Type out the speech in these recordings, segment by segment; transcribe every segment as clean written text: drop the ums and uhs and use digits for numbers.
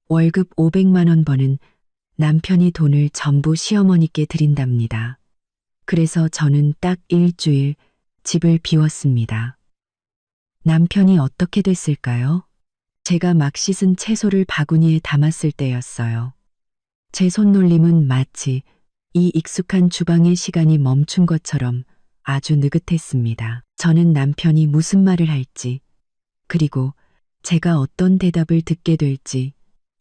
월급 500만 원 버는 남편이 돈을 전부 시어머니께 드린답니다. 그래서 저는 딱 일주일 집을 비웠습니다. 남편이 어떻게 됐을까요? 제가 막 씻은 채소를 바구니에 담았을 때였어요. 제 손놀림은 마치 이 익숙한 주방의 시간이 멈춘 것처럼 아주 느긋했습니다. 저는 남편이 무슨 말을 할지, 그리고 제가 어떤 대답을 듣게 될지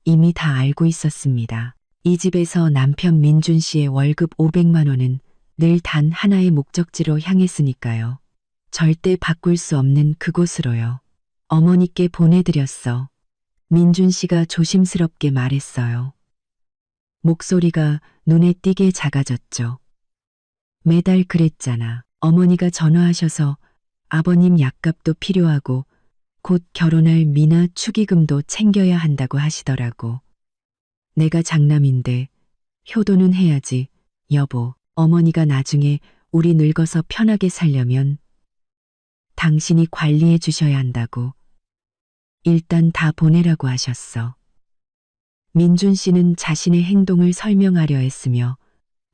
이미 다 알고 있었습니다. 이 집에서 남편 민준 씨의 월급 500만 원은 늘 단 하나의 목적지로 향했으니까요. 절대 바꿀 수 없는 그곳으로요. 어머니께 보내드렸어. 민준 씨가 조심스럽게 말했어요. 목소리가 눈에 띄게 작아졌죠. 매달 그랬잖아. 어머니가 전화하셔서 아버님 약값도 필요하고 곧 결혼할 미나 축의금도 챙겨야 한다고 하시더라고. 내가 장남인데 효도는 해야지, 여보. 어머니가 나중에 우리 늙어서 편하게 살려면 당신이 관리해 주셔야 한다고. 일단 다 보내라고 하셨어. 민준 씨는 자신의 행동을 설명하려 했으며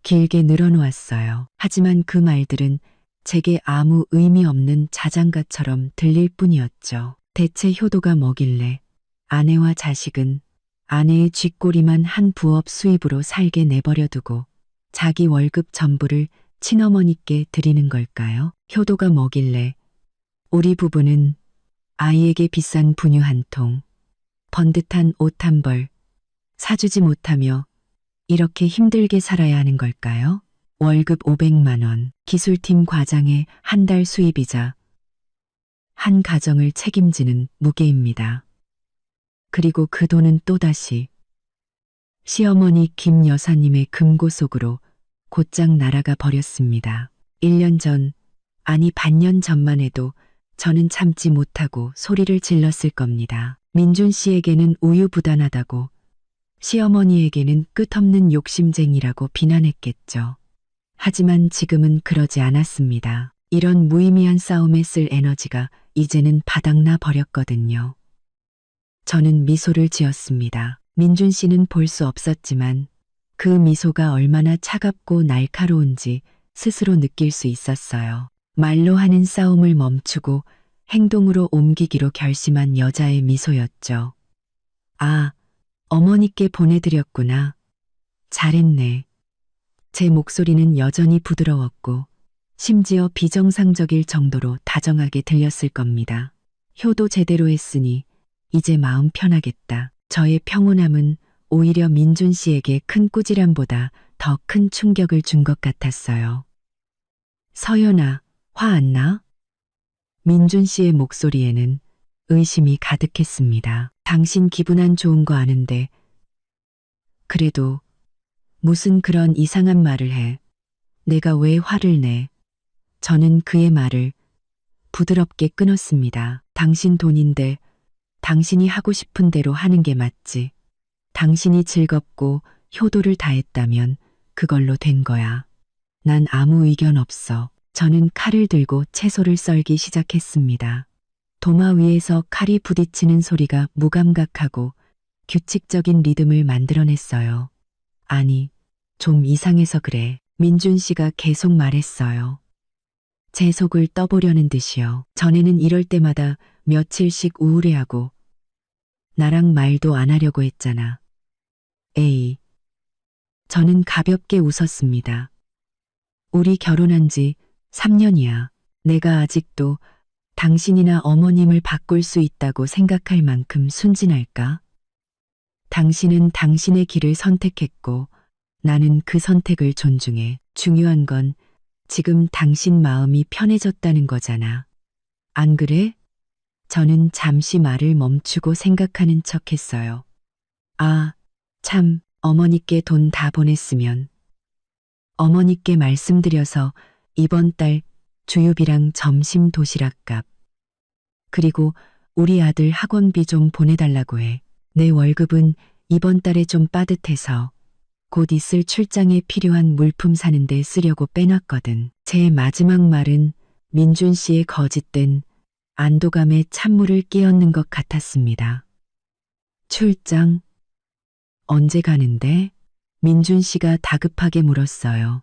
길게 늘어놓았어요. 하지만 그 말들은 제게 아무 의미 없는 자장가처럼 들릴 뿐이었죠. 대체 효도가 뭐길래 아내와 자식은 아내의 쥐꼬리만 한 부업 수입으로 살게 내버려 두고 자기 월급 전부를 친어머니께 드리는 걸까요? 효도가 뭐길래 우리 부부는 아이에게 비싼 분유 한 통, 번듯한 옷 한 벌 사주지 못하며 이렇게 힘들게 살아야 하는 걸까요? 월급 500만 원, 기술팀 과장의 한 달 수입이자 한 가정을 책임지는 무게입니다. 그리고 그 돈은 또다시 시어머니 김 여사님의 금고 속으로 곧장 날아가 버렸습니다. 1년 전, 아니 반년 전만 해도 저는 참지 못하고 소리를 질렀을 겁니다. 민준 씨에게는 우유부단하다고, 시어머니에게는 끝없는 욕심쟁이라고 비난했겠죠. 하지만 지금은 그러지 않았습니다. 이런 무의미한 싸움에 쓸 에너지가 이제는 바닥나 버렸거든요. 저는 미소를 지었습니다. 민준 씨는 볼 수 없었지만 그 미소가 얼마나 차갑고 날카로운지 스스로 느낄 수 있었어요. 말로 하는 싸움을 멈추고 행동으로 옮기기로 결심한 여자의 미소였죠. 아, 어머니께 보내드렸구나. 잘했네. 제 목소리는 여전히 부드러웠고 심지어 비정상적일 정도로 다정하게 들렸을 겁니다. 효도 제대로 했으니 이제 마음 편하겠다. 저의 평온함은 오히려 민준 씨에게 큰 꾸지람보다 더 큰 충격을 준 것 같았어요. 서연아, 화 안 나? 민준 씨의 목소리에는 의심이 가득했습니다. 당신 기분 안 좋은 거 아는데 그래도 무슨 그런 이상한 말을 해. 내가 왜 화를 내? 저는 그의 말을 부드럽게 끊었습니다. 당신 돈인데 당신이 하고 싶은 대로 하는 게 맞지. 당신이 즐겁고 효도를 다했다면 그걸로 된 거야. 난 아무 의견 없어. 저는 칼을 들고 채소를 썰기 시작했습니다. 도마 위에서 칼이 부딪히는 소리가 무감각하고 규칙적인 리듬을 만들어냈어요. 아니, 좀 이상해서 그래. 민준 씨가 계속 말했어요. 제 속을 떠보려는 듯이요. 전에는 이럴 때마다 며칠씩 우울해하고 나랑 말도 안 하려고 했잖아. 에이. 저는 가볍게 웃었습니다. 우리 결혼한 지 3년이야. 내가 아직도 당신이나 어머님을 바꿀 수 있다고 생각할 만큼 순진할까? 당신은 당신의 길을 선택했고 나는 그 선택을 존중해. 중요한 건 지금 당신 마음이 편해졌다는 거잖아. 안 그래? 저는 잠시 말을 멈추고 생각하는 척 했어요. 아, 참, 어머니께 돈 다 보냈으면. 어머니께 말씀드려서 이번 달 주유비랑 점심 도시락값. 그리고 우리 아들 학원비 좀 보내달라고 해. 내 월급은 이번 달에 좀 빠듯해서 곧 있을 출장에 필요한 물품 사는데 쓰려고 빼놨거든. 제 마지막 말은 민준 씨의 거짓된 안도감에 찬물을 끼얹는 것 같았습니다. 출장? 언제 가는데? 민준 씨가 다급하게 물었어요.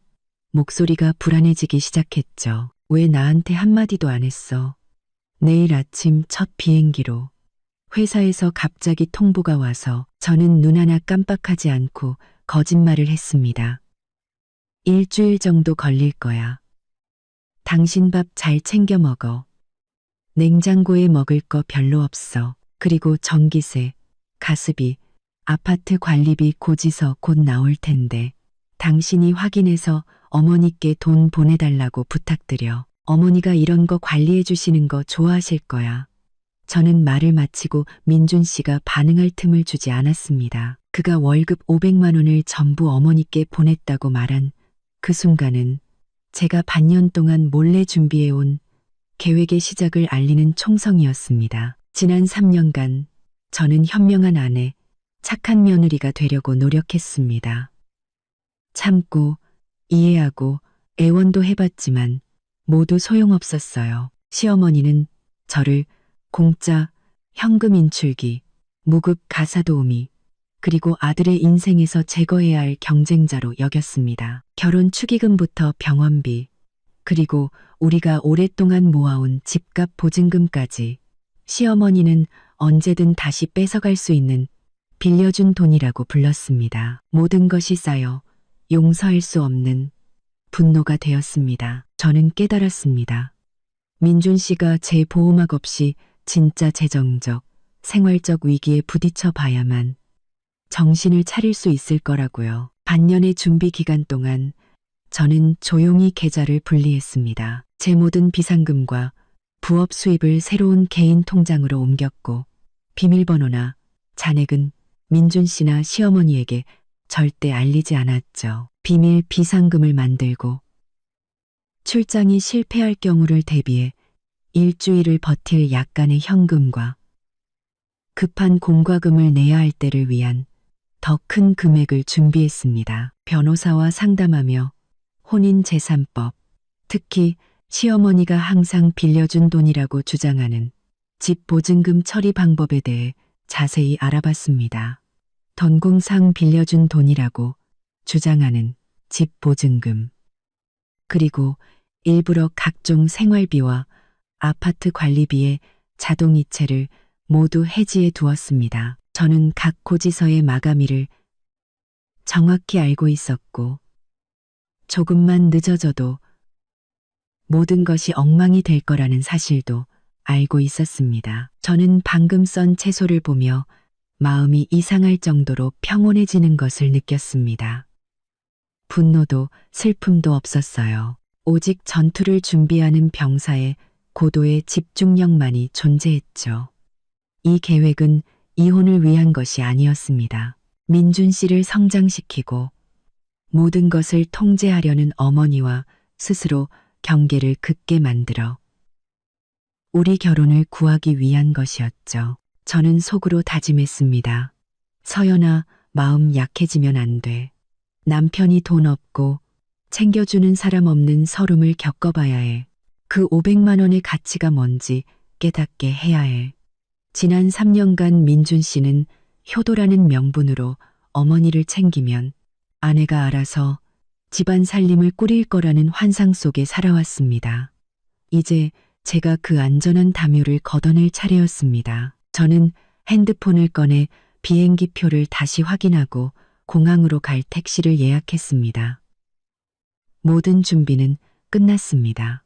목소리가 불안해지기 시작했죠. 왜 나한테 한마디도 안 했어? 내일 아침 첫 비행기로. 회사에서 갑자기 통보가 와서 저는 눈 하나 깜빡하지 않고 거짓말을 했습니다. 일주일 정도 걸릴 거야. 당신 밥 잘 챙겨 먹어. 냉장고에 먹을 거 별로 없어. 그리고 전기세, 가스비, 아파트 관리비 고지서 곧 나올 텐데 당신이 확인해서 어머니께 돈 보내달라고 부탁드려. 어머니가 이런 거 관리해 주시는 거 좋아하실 거야. 저는 말을 마치고 민준 씨가 반응할 틈을 주지 않았습니다. 그가 월급 500만 원을 전부 어머니께 보냈다고 말한 그 순간은 제가 반년 동안 몰래 준비해온 계획의 시작을 알리는 총성이었습니다. 지난 3년간 저는 현명한 아내, 착한 며느리가 되려고 노력했습니다. 참고, 이해하고, 애원도 해봤지만 모두 소용없었어요. 시어머니는 저를 공짜, 현금 인출기, 무급 가사 도우미, 그리고 아들의 인생에서 제거해야 할 경쟁자로 여겼습니다. 결혼 축의금부터 병원비, 그리고 우리가 오랫동안 모아온 집값 보증금까지 시어머니는 언제든 다시 뺏어갈 수 있는 빌려준 돈이라고 불렀습니다. 모든 것이 쌓여 용서할 수 없는 분노가 되었습니다. 저는 깨달았습니다. 민준 씨가 제 보호막 없이 진짜 재정적, 생활적 위기에 부딪혀 봐야만 정신을 차릴 수 있을 거라고요. 반년의 준비 기간 동안 저는 조용히 계좌를 분리했습니다. 제 모든 비상금과 부업 수입을 새로운 개인 통장으로 옮겼고 비밀번호나 잔액은 민준 씨나 시어머니에게 절대 알리지 않았죠. 비밀 비상금을 만들고 출장이 실패할 경우를 대비해 일주일을 버틸 약간의 현금과 급한 공과금을 내야 할 때를 위한 더 큰 금액을 준비했습니다. 변호사와 상담하며 혼인재산법, 특히 시어머니가 항상 빌려준 돈이라고 주장하는 집 보증금 처리 방법에 대해 자세히 알아봤습니다. 전공상 빌려준 돈이라고 주장하는 집 보증금, 그리고 일부러 각종 생활비와 아파트 관리비의 자동이체를 모두 해지해 두었습니다. 저는 각 고지서의 마감일을 정확히 알고 있었고 조금만 늦어져도 모든 것이 엉망이 될 거라는 사실도 알고 있었습니다. 저는 방금 썬 채소를 보며 마음이 이상할 정도로 평온해지는 것을 느꼈습니다. 분노도 슬픔도 없었어요. 오직 전투를 준비하는 병사의 고도의 집중력만이 존재했죠. 이 계획은 이혼을 위한 것이 아니었습니다. 민준 씨를 성장시키고 모든 것을 통제하려는 어머니와 스스로 경계를 긋게 만들어 우리 결혼을 구하기 위한 것이었죠. 저는 속으로 다짐했습니다. 서연아, 마음 약해지면 안 돼. 남편이 돈 없고 챙겨주는 사람 없는 서름을 겪어봐야 해. 그 500만 원의 가치가 뭔지 깨닫게 해야 해. 지난 3년간 민준 씨는 효도라는 명분으로 어머니를 챙기면 아내가 알아서 집안 살림을 꾸릴 거라는 환상 속에 살아왔습니다. 이제 제가 그 안전한 담요를 걷어낼 차례였습니다. 저는 핸드폰을 꺼내 비행기 표를 다시 확인하고 공항으로 갈 택시를 예약했습니다. 모든 준비는 끝났습니다.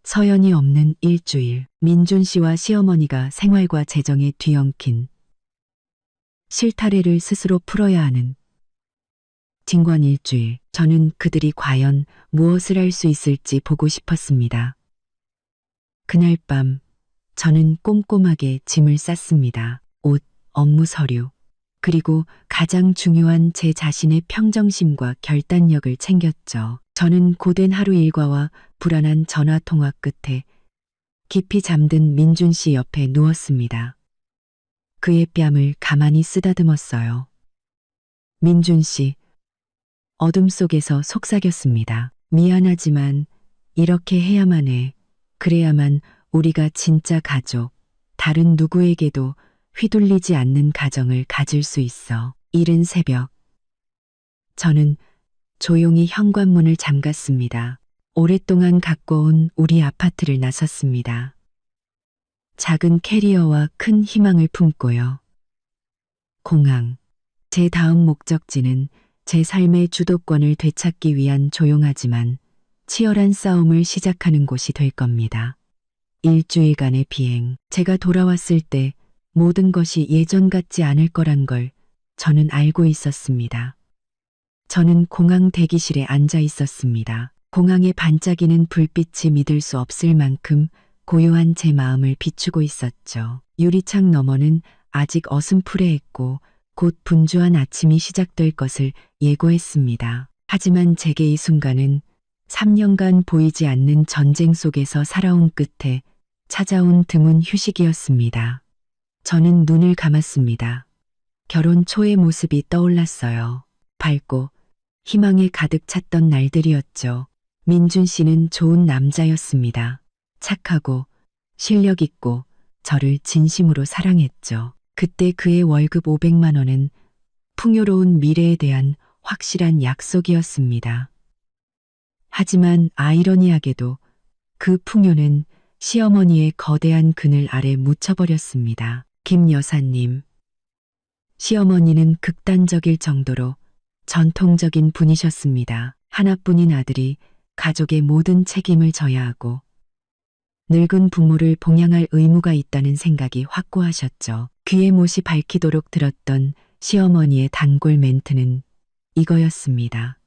서연이 없는 일주일, 민준 씨와 시어머니가 생활과 재정에 뒤엉킨 실타래를 스스로 풀어야 하는 징관 일주일. 저는 그들이 과연 무엇을 할 수 있을지 보고 싶었습니다. 그날 밤 저는 꼼꼼하게 짐을 쌌습니다. 옷, 업무 서류, 그리고 가장 중요한 제 자신의 평정심과 결단력을 챙겼죠. 저는 고된 하루 일과와 불안한 전화 통화 끝에 깊이 잠든 민준 씨 옆에 누웠습니다. 그의 뺨을 가만히 쓰다듬었어요. 민준 씨, 어둠 속에서 속삭였습니다. 미안하지만 이렇게 해야만 해. 그래야만 우리가 진짜 가족, 다른 누구에게도 휘둘리지 않는 가정을 가질 수 있어. 이른 새벽, 저는 조용히 현관문을 잠갔습니다. 오랫동안 가꿔온 우리 아파트를 나섰습니다. 작은 캐리어와 큰 희망을 품고요. 공항. 제 다음 목적지는 제 삶의 주도권을 되찾기 위한 조용하지만 치열한 싸움을 시작하는 곳이 될 겁니다. 일주일간의 비행. 제가 돌아왔을 때 모든 것이 예전 같지 않을 거란 걸 저는 알고 있었습니다. 저는 공항 대기실에 앉아 있었습니다. 공항에 반짝이는 불빛이 믿을 수 없을 만큼 고요한 제 마음을 비추고 있었죠. 유리창 너머는 아직 어슴푸레했고 곧 분주한 아침이 시작될 것을 예고했습니다. 하지만 제게 이 순간은 3년간 보이지 않는 전쟁 속에서 살아온 끝에 찾아온 드문 휴식이었습니다. 저는 눈을 감았습니다. 결혼 초의 모습이 떠올랐어요. 밝고 희망에 가득 찼던 날들이었죠. 민준 씨는 좋은 남자였습니다. 착하고 실력 있고 저를 진심으로 사랑했죠. 그때 그의 월급 500만 원은 풍요로운 미래에 대한 확실한 약속이었습니다. 하지만 아이러니하게도 그 풍요는 시어머니의 거대한 그늘 아래 묻혀버렸습니다. 김 여사님. 시어머니는 극단적일 정도로 전통적인 분이셨습니다. 하나뿐인 아들이 가족의 모든 책임을 져야 하고 늙은 부모를 봉양할 의무가 있다는 생각이 확고하셨죠. 귀에 못이 밝히도록 들었던 시어머니의 단골 멘트는 이거였습니다.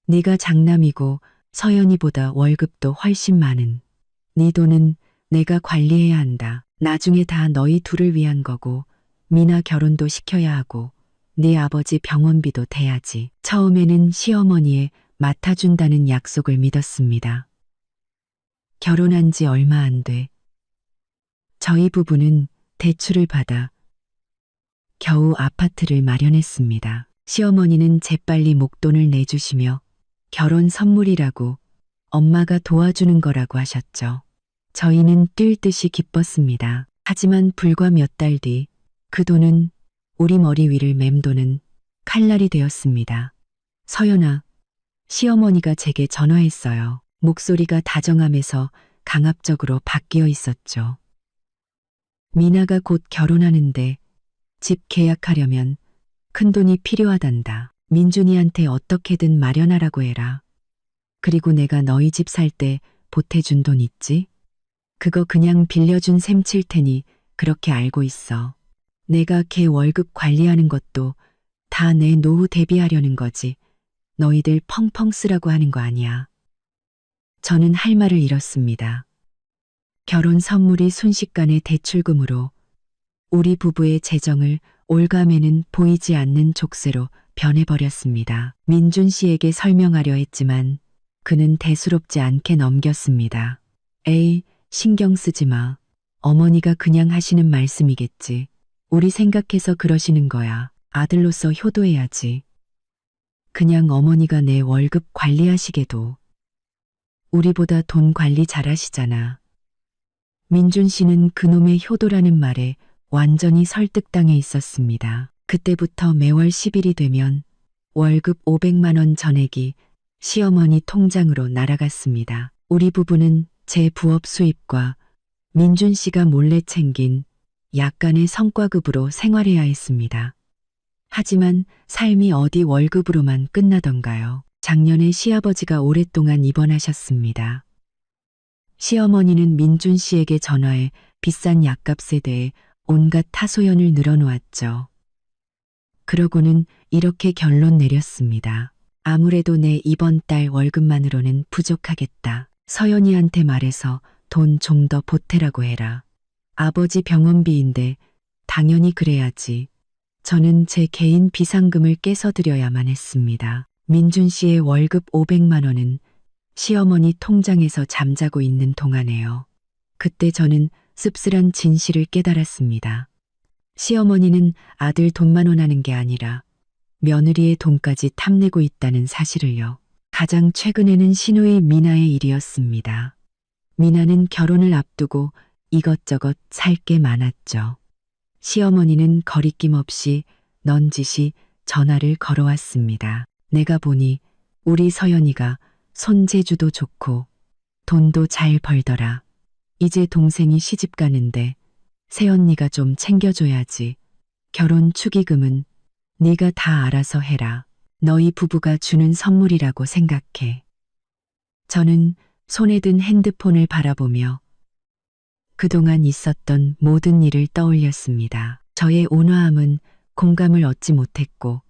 네가 장남이고 서연이보다 월급도 훨씬 많은 네 돈은 내가 관리해야 한다. 나중에 다 너희 둘을 위한 거고 미나 결혼도 시켜야 하고 네 아버지 병원비도 대야지. 처음에는 시어머니의 맡아준다는 약속을 믿었습니다. 결혼한 지 얼마 안 돼. 저희 부부는 대출을 받아 겨우 아파트를 마련했습니다. 시어머니는 재빨리 목돈을 내주시며 결혼 선물이라고 엄마가 도와주는 거라고 하셨죠. 저희는 뛸 듯이 기뻤습니다. 하지만 불과 몇 달 뒤 그 돈은 우리 머리 위를 맴도는 칼날이 되었습니다. 서연아, 시어머니가 제게 전화했어요. 목소리가 다정함에서 강압적으로 바뀌어 있었죠. 미나가 곧 결혼하는데 집 계약하려면 큰돈이 필요하단다. 민준이한테 어떻게든 마련하라고 해라. 그리고 내가 너희 집 살 때 보태준 돈 있지? 그거 그냥 빌려준 셈 칠 테니 그렇게 알고 있어. 내가 걔 월급 관리하는 것도 다 내 노후 대비하려는 거지. 너희들 펑펑 쓰라고 하는 거 아니야. 저는 할 말을 잃었습니다. 결혼 선물이 순식간에 대출금으로 우리 부부의 재정을 올가매는 보이지 않는 족쇄로 변해버렸습니다. 민준 씨에게 설명하려 했지만 그는 대수롭지 않게 넘겼습니다. 에이, 신경 쓰지 마. 어머니가 그냥 하시는 말씀이겠지. 우리 생각해서 그러시는 거야. 아들로서 효도해야지. 그냥 어머니가 내 월급 관리하시게도. 우리보다 돈 관리 잘하시잖아. 민준 씨는 그놈의 효도라는 말에 완전히 설득당해 있었습니다. 그때부터 매월 10일이 되면 월급 500만 원 전액이 시어머니 통장으로 날아갔습니다. 우리 부부는 제 부업 수입과 민준 씨가 몰래 챙긴 약간의 성과급으로 생활해야 했습니다. 하지만 삶이 어디 월급으로만 끝나던가요. 작년에 시아버지가 오랫동안 입원하셨습니다. 시어머니는 민준 씨에게 전화해 비싼 약값에 대해 온갖 하소연을 늘어놓았죠. 그러고는 이렇게 결론 내렸습니다. 아무래도 내 이번 달 월급만으로는 부족하겠다. 서연이한테 말해서 돈 좀 더 보태라고 해라. 아버지 병원비인데 당연히 그래야지. 저는 제 개인 비상금을 깨서 드려야만 했습니다. 민준 씨의 월급 500만 원은 시어머니 통장에서 잠자고 있는 동안에요. 그때 저는 씁쓸한 진실을 깨달았습니다. 시어머니는 아들 돈만 원하는 게 아니라 며느리의 돈까지 탐내고 있다는 사실을요. 가장 최근에는 시누이 미나의 일이었습니다. 미나는 결혼을 앞두고 이것저것 살 게 많았죠. 시어머니는 거리낌 없이 넌지시 전화를 걸어왔습니다. 내가 보니 우리 서연이가 손재주도 좋고 돈도 잘 벌더라. 이제 동생이 시집 가는데 새언니가 좀 챙겨줘야지. 결혼 축의금은 네가 다 알아서 해라. 너희 부부가 주는 선물이라고 생각해. 저는 손에 든 핸드폰을 바라보며 그동안 있었던 모든 일을 떠올렸습니다. 저의 온화함은 공감을 얻지 못했고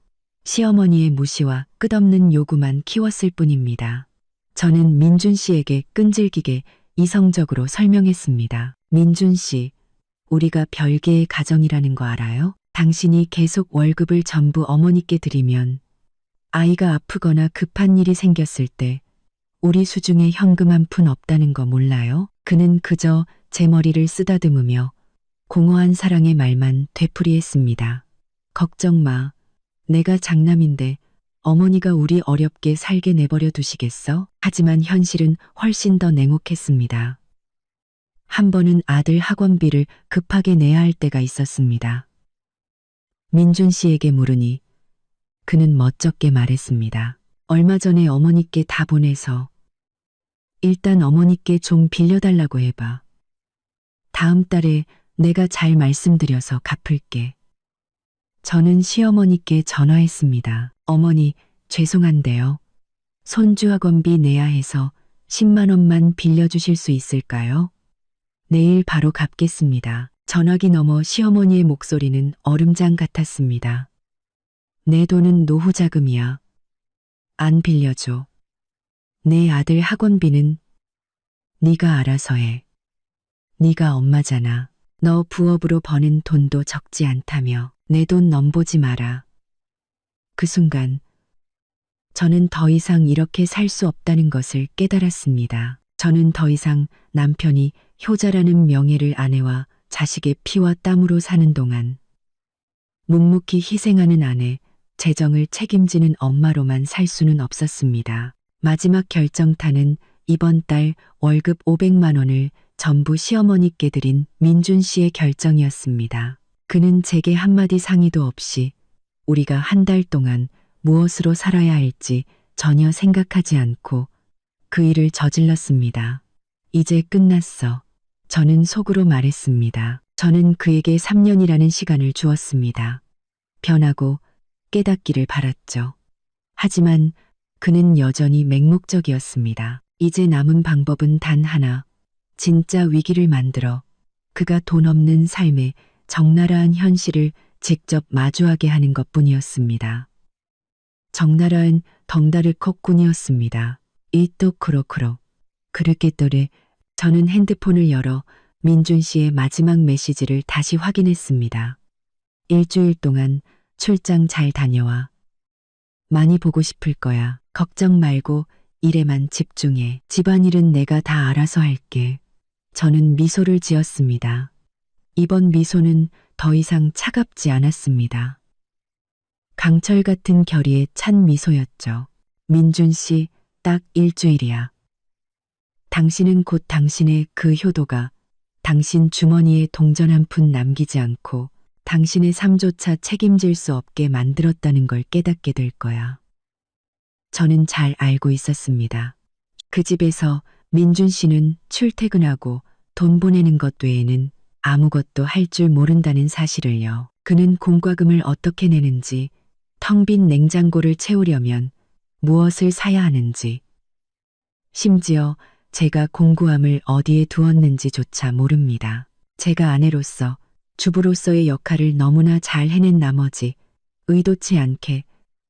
시어머니의 무시와 끝없는 요구만 키웠을 뿐입니다. 저는 민준 씨에게 끈질기게 이성적으로 설명했습니다. 민준 씨, 우리가 별개의 가정이라는 거 알아요? 당신이 계속 월급을 전부 어머니께 드리면 아이가 아프거나 급한 일이 생겼을 때 우리 수중에 현금 한 푼 없다는 거 몰라요? 그는 그저 제 머리를 쓰다듬으며 공허한 사랑의 말만 되풀이했습니다. 걱정 마. 내가 장남인데 어머니가 우리 어렵게 살게 내버려 두시겠어? 하지만 현실은 훨씬 더 냉혹했습니다. 한 번은 아들 학원비를 급하게 내야 할 때가 있었습니다. 민준 씨에게 물으니 그는 멋쩍게 말했습니다. 얼마 전에 어머니께 다 보내서 일단 어머니께 좀 빌려달라고 해봐. 다음 달에 내가 잘 말씀드려서 갚을게. 저는 시어머니께 전화했습니다. 어머니, 죄송한데요. 손주 학원비 내야 해서 10만 원만 빌려주실 수 있을까요? 내일 바로 갚겠습니다. 전화기 너머 시어머니의 목소리는 얼음장 같았습니다. 내 돈은 노후 자금이야. 안 빌려줘. 내 아들 학원비는 네가 알아서 해. 네가 엄마잖아. 너 부업으로 버는 돈도 적지 않다며 내 돈 넘보지 마라. 그 순간 저는 더 이상 이렇게 살 수 없다는 것을 깨달았습니다. 저는 더 이상 남편이 효자라는 명예를 아내와 자식의 피와 땀으로 사는 동안 묵묵히 희생하는 아내, 재정을 책임지는 엄마로만 살 수는 없었습니다. 마지막 결정타는 이번 달 월급 500만 원을 전부 시어머니께 드린 민준 씨의 결정이었습니다. 그는 제게 한마디 상의도 없이 우리가 한 달 동안 무엇으로 살아야 할지 전혀 생각하지 않고 그 일을 저질렀습니다. 이제 끝났어. 저는 속으로 말했습니다. 저는 그에게 3년이라는 시간을 주었습니다. 변하고 깨닫기를 바랐죠. 하지만 그는 여전히 맹목적이었습니다. 이제 남은 방법은 단 하나. 진짜 위기를 만들어 그가 돈 없는 삶의 적나라한 현실을 직접 마주하게 하는 것뿐이었습니다. 적나라한 덩다르코꾼이었습니다. 이또 크로크로 그렇게또래 저는 핸드폰을 열어 민준 씨의 마지막 메시지를 다시 확인했습니다. 일주일 동안 출장 잘 다녀와. 많이 보고 싶을 거야. 걱정 말고 일에만 집중해. 집안일은 내가 다 알아서 할게. 저는 미소를 지었습니다. 이번 미소는 더 이상 차갑지 않았습니다. 강철 같은 결의의 찬 미소였죠. 민준 씨, 딱 일주일이야. 당신은 곧 당신의 그 효도가 당신 주머니에 동전 한 푼 남기지 않고 당신의 삶조차 책임질 수 없게 만들었다는 걸 깨닫게 될 거야. 저는 잘 알고 있었습니다. 그 집에서 민준 씨는 출퇴근하고 돈 보내는 것 외에는 아무것도 할 줄 모른다는 사실을요. 그는 공과금을 어떻게 내는지, 텅 빈 냉장고를 채우려면 무엇을 사야 하는지, 심지어 제가 공구함을 어디에 두었는지조차 모릅니다. 제가 아내로서, 주부로서의 역할을 너무나 잘 해낸 나머지 의도치 않게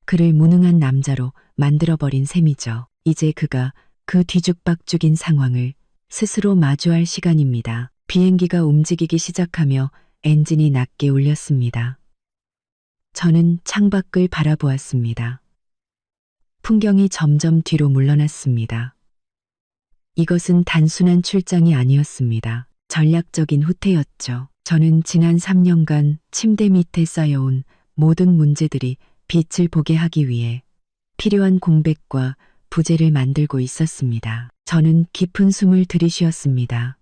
그를 무능한 남자로 만들어버린 셈이죠. 이제 그가 그 뒤죽박죽인 상황을 스스로 마주할 시간입니다. 비행기가 움직이기 시작하며 엔진이 낮게 울렸습니다. 저는 창밖을 바라보았습니다. 풍경이 점점 뒤로 물러났습니다. 이것은 단순한 출장이 아니었습니다. 전략적인 후퇴였죠. 저는 지난 3년간 침대 밑에 쌓여온 모든 문제들이 빛을 보게 하기 위해 필요한 공백과 부재를 만들고 있었습니다. 저는 깊은 숨을 들이쉬었습니다.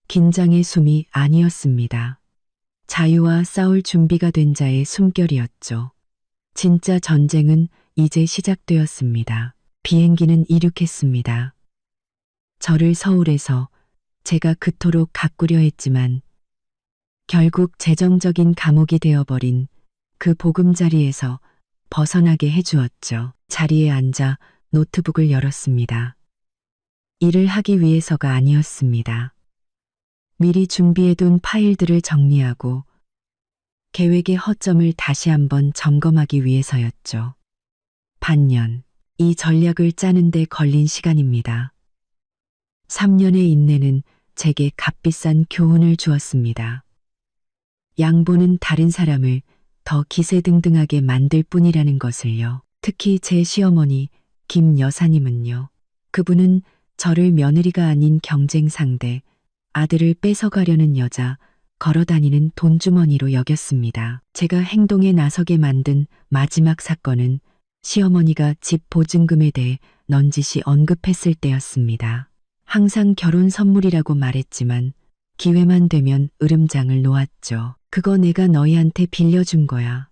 긴장의 숨이 아니었습니다. 자유와 싸울 준비가 된 자의 숨결이었죠. 진짜 전쟁은 이제 시작되었습니다. 비행기는 이륙했습니다. 저를 서울에서 제가 그토록 가꾸려 했지만 결국 재정적인 감옥이 되어버린 그 보금자리에서 벗어나게 해주었죠. 자리에 앉아 노트북을 열었습니다. 일을 하기 위해서가 아니었습니다. 미리 준비해둔 파일들을 정리하고 계획의 허점을 다시 한번 점검하기 위해서였죠. 반년, 이 전략을 짜는데 걸린 시간입니다. 3년의 인내는 제게 값비싼 교훈을 주었습니다. 양보는 다른 사람을 더 기세등등하게 만들 뿐이라는 것을요. 특히 제 시어머니 김 여사님은요. 그분은 저를 며느리가 아닌 경쟁 상대, 아들을 뺏어가려는 여자, 걸어다니는 돈주머니로 여겼습니다. 제가 행동에 나서게 만든 마지막 사건은 시어머니가 집 보증금에 대해 넌지시 언급했을 때였습니다. 항상 결혼 선물이라고 말했지만 기회만 되면 으름장을 놓았죠. 그거 내가 너희한테 빌려준 거야.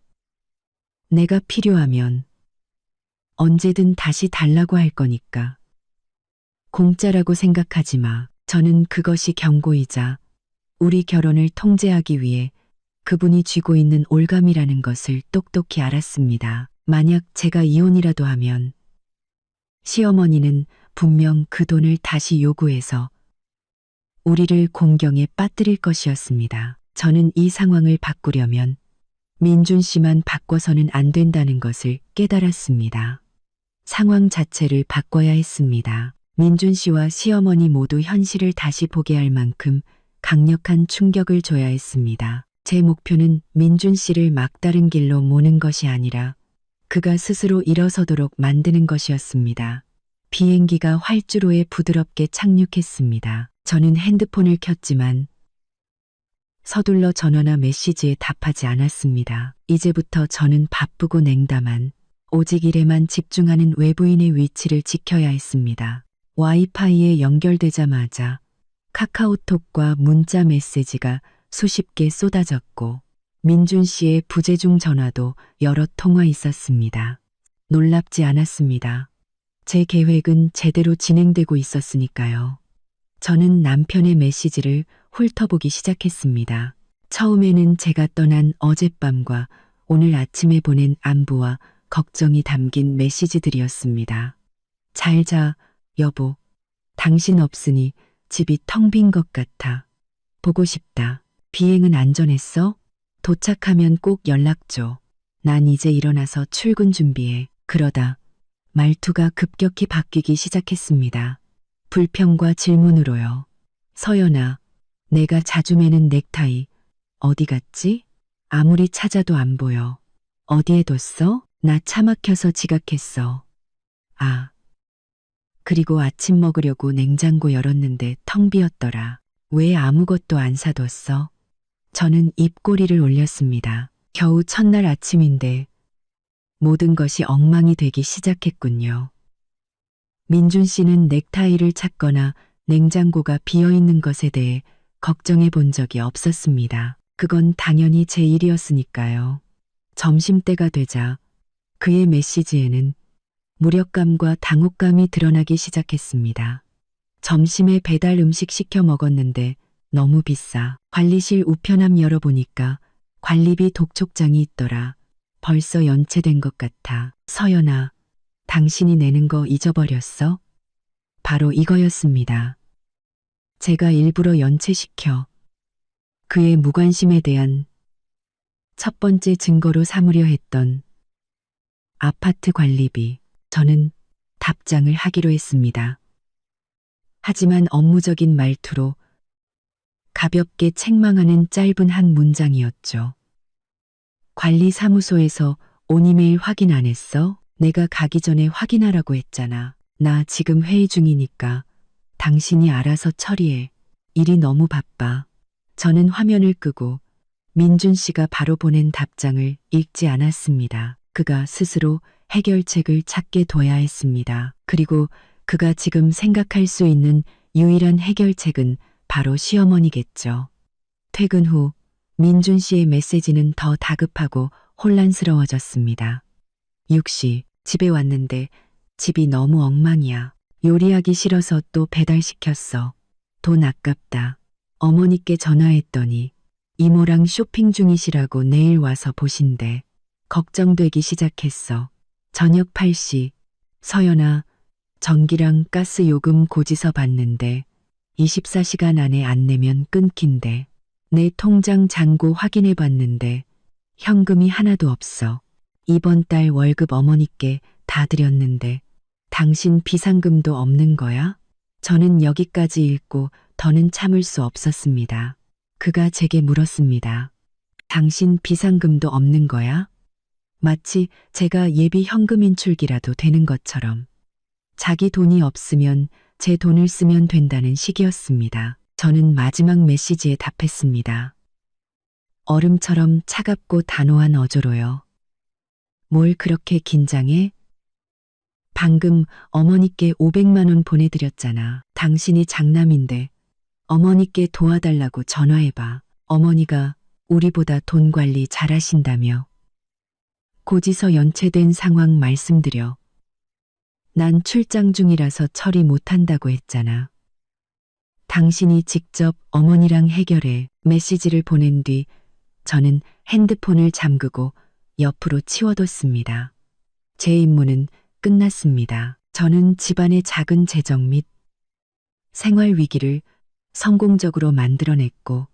내가 필요하면 언제든 다시 달라고 할 거니까. 공짜라고 생각하지 마. 저는 그것이 경고이자 우리 결혼을 통제하기 위해 그분이 쥐고 있는 올감이라는 것을 똑똑히 알았습니다. 만약 제가 이혼이라도 하면 시어머니는 분명 그 돈을 다시 요구해서 우리를 공경에 빠뜨릴 것이었습니다. 저는 이 상황을 바꾸려면 민준 씨만 바꿔서는 안 된다는 것을 깨달았습니다. 상황 자체를 바꿔야 했습니다. 민준 씨와 시어머니 모두 현실을 다시 보게 할 만큼 강력한 충격을 줘야 했습니다. 제 목표는 민준 씨를 막다른 길로 모는 것이 아니라 그가 스스로 일어서도록 만드는 것이었습니다. 비행기가 활주로에 부드럽게 착륙했습니다. 저는 핸드폰을 켰지만 서둘러 전화나 메시지에 답하지 않았습니다. 이제부터 저는 바쁘고 냉담한 오직 일에만 집중하는 외부인의 위치를 지켜야 했습니다. 와이파이에 연결되자마자 카카오톡과 문자 메시지가 수십 개 쏟아졌고 민준 씨의 부재중 전화도 여러 통화 있었습니다. 놀랍지 않았습니다. 제 계획은 제대로 진행되고 있었으니까요. 저는 남편의 메시지를 훑어보기 시작했습니다. 처음에는 제가 떠난 어젯밤과 오늘 아침에 보낸 안부와 걱정이 담긴 메시지들이었습니다. 잘 자, 여보. 당신 없으니 집이 텅 빈 것 같아. 보고 싶다. 비행은 안전했어? 도착하면 꼭 연락 줘. 난 이제 일어나서 출근 준비해. 그러다 말투가 급격히 바뀌기 시작했습니다. 불평과 질문으로요. 서연아, 내가 자주 매는 넥타이 어디 갔지? 아무리 찾아도 안 보여. 어디에 뒀어? 나 차 막혀서 지각했어. 아. 그리고 아침 먹으려고 냉장고 열었는데 텅 비었더라. 왜 아무것도 안 사뒀어? 저는 입꼬리를 올렸습니다. 겨우 첫날 아침인데 모든 것이 엉망이 되기 시작했군요. 민준 씨는 넥타이를 찾거나 냉장고가 비어있는 것에 대해 걱정해 본 적이 없었습니다. 그건 당연히 제 일이었으니까요. 점심때가 되자 그의 메시지에는 무력감과 당혹감이 드러나기 시작했습니다. 점심에 배달 음식 시켜 먹었는데 너무 비싸. 관리실 우편함 열어보니까 관리비 독촉장이 있더라. 벌써 연체된 것 같아. 서연아, 당신이 내는 거 잊어버렸어? 바로 이거였습니다. 제가 일부러 연체시켜 그의 무관심에 대한 첫 번째 증거로 삼으려 했던 아파트 관리비. 저는 답장을 하기로 했습니다. 하지만 업무적인 말투로 가볍게 책망하는 짧은 한 문장이었죠. 관리사무소에서 온 이메일 확인 안 했어? 내가 가기 전에 확인하라고 했잖아. 나 지금 회의 중이니까 당신이 알아서 처리해. 일이 너무 바빠. 저는 화면을 끄고 민준 씨가 바로 보낸 답장을 읽지 않았습니다. 그가 스스로 해결책을 찾게 둬야 했습니다. 그리고 그가 지금 생각할 수 있는 유일한 해결책은 바로 시어머니겠죠. 퇴근 후 민준 씨의 메시지는 더 다급하고 혼란스러워졌습니다. 6시 집에 왔는데 집이 너무 엉망이야. 요리하기 싫어서 또 배달시켰어. 돈 아깝다. 어머니께 전화했더니 이모랑 쇼핑 중이시라고 내일 와서 보신대. 걱정되기 시작했어. 저녁 8시 서연아, 전기랑 가스 요금 고지서 봤는데 24시간 안에 안 내면 끊긴대. 내 통장 잔고 확인해 봤는데 현금이 하나도 없어. 이번 달 월급 어머니께 다 드렸는데 당신 비상금도 없는 거야? 저는 여기까지 읽고 더는 참을 수 없었습니다. 그가 제게 물었습니다. 당신 비상금도 없는 거야? 마치 제가 예비 현금 인출기라도 되는 것처럼. 자기 돈이 없으면 제 돈을 쓰면 된다는 식이었습니다. 저는 마지막 메시지에 답했습니다. 얼음처럼 차갑고 단호한 어조로요. 뭘 그렇게 긴장해? 방금 어머니께 500만 원 보내드렸잖아. 당신이 장남인데 어머니께 도와달라고 전화해봐. 어머니가 우리보다 돈 관리 잘하신다며. 고지서 연체된 상황 말씀드려. 난 출장 중이라서 처리 못한다고 했잖아. 당신이 직접 어머니랑 해결해. 메시지를 보낸 뒤 저는 핸드폰을 잠그고 옆으로 치워뒀습니다. 제 임무는 끝났습니다. 저는 집안의 작은 재정 및 생활 위기를 성공적으로 만들어냈고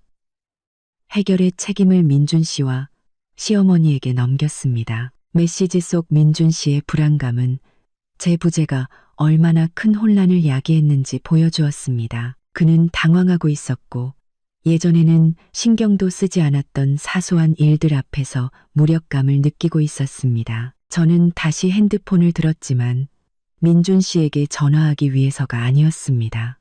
해결의 책임을 민준 씨와 시어머니에게 넘겼습니다. 메시지 속 민준 씨의 불안감은 제 부재가 얼마나 큰 혼란을 야기했는지 보여주었습니다. 그는 당황하고 있었고 예전에는 신경도 쓰지 않았던 사소한 일들 앞에서 무력감을 느끼고 있었습니다. 저는 다시 핸드폰을 들었지만 민준 씨에게 전화하기 위해서가 아니었습니다.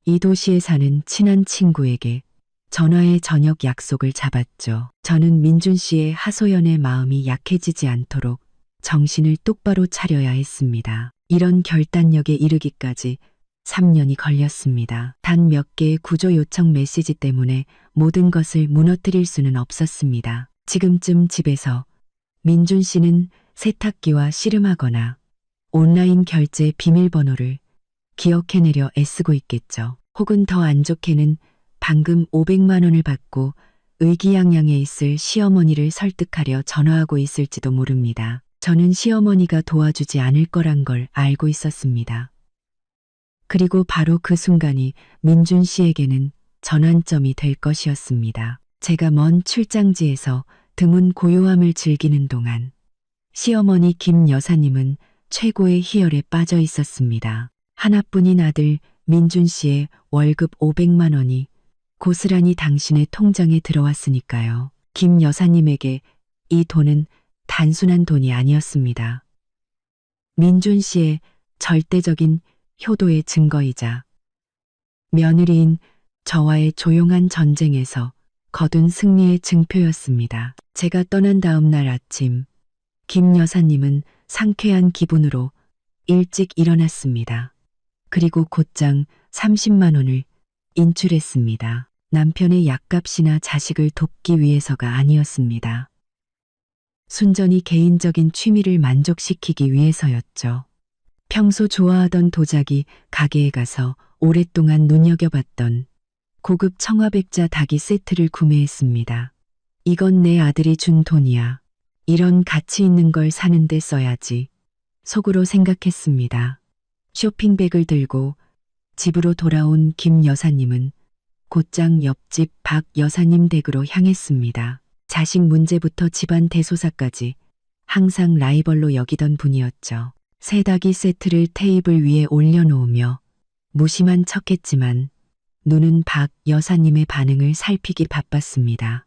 이 도시에 사는 친한 친구에게 전화의 저녁 약속을 잡았죠. 저는 민준 씨의 하소연의 마음이 약해지지 않도록 정신을 똑바로 차려야 했습니다. 이런 결단력에 이르기까지 3년이 걸렸습니다. 단 몇 개의 구조 요청 메시지 때문에 모든 것을 무너뜨릴 수는 없었습니다. 지금쯤 집에서 민준 씨는 세탁기와 씨름하거나 온라인 결제 비밀번호를 기억해내려 애쓰고 있겠죠. 혹은 더 안 좋게는 방금 500만 원을 받고 의기양양해 있을 시어머니를 설득하려 전화하고 있을지도 모릅니다. 저는 시어머니가 도와주지 않을 거란 걸 알고 있었습니다. 그리고 바로 그 순간이 민준 씨에게는 전환점이 될 것이었습니다. 제가 먼 출장지에서 드문 고요함을 즐기는 동안 시어머니 김 여사님은 최고의 희열에 빠져 있었습니다. 하나뿐인 아들 민준 씨의 월급 500만 원이 고스란히 당신의 통장에 들어왔으니까요. 김 여사님에게 이 돈은 단순한 돈이 아니었습니다. 민준 씨의 절대적인 효도의 증거이자 며느리인 저와의 조용한 전쟁에서 거둔 승리의 증표였습니다. 제가 떠난 다음 날 아침, 김 여사님은 상쾌한 기분으로 일찍 일어났습니다. 그리고 곧장 30만 원을 인출했습니다. 남편의 약값이나 자식을 돕기 위해서가 아니었습니다. 순전히 개인적인 취미를 만족시키기 위해서였죠. 평소 좋아하던 도자기 가게에 가서 오랫동안 눈여겨봤던 고급 청화백자 닭이 세트를 구매했습니다. 이건 내 아들이 준 돈이야. 이런 가치 있는 걸 사는데 써야지. 속으로 생각했습니다. 쇼핑백을 들고 집으로 돌아온 김 여사님은 곧장 옆집 박 여사님 댁으로 향했습니다. 자식 문제부터 집안 대소사까지 항상 라이벌로 여기던 분이었죠. 새 닭이 세트를 테이블 위에 올려놓으며 무심한 척했지만 눈은 박 여사님의 반응을 살피기 바빴습니다.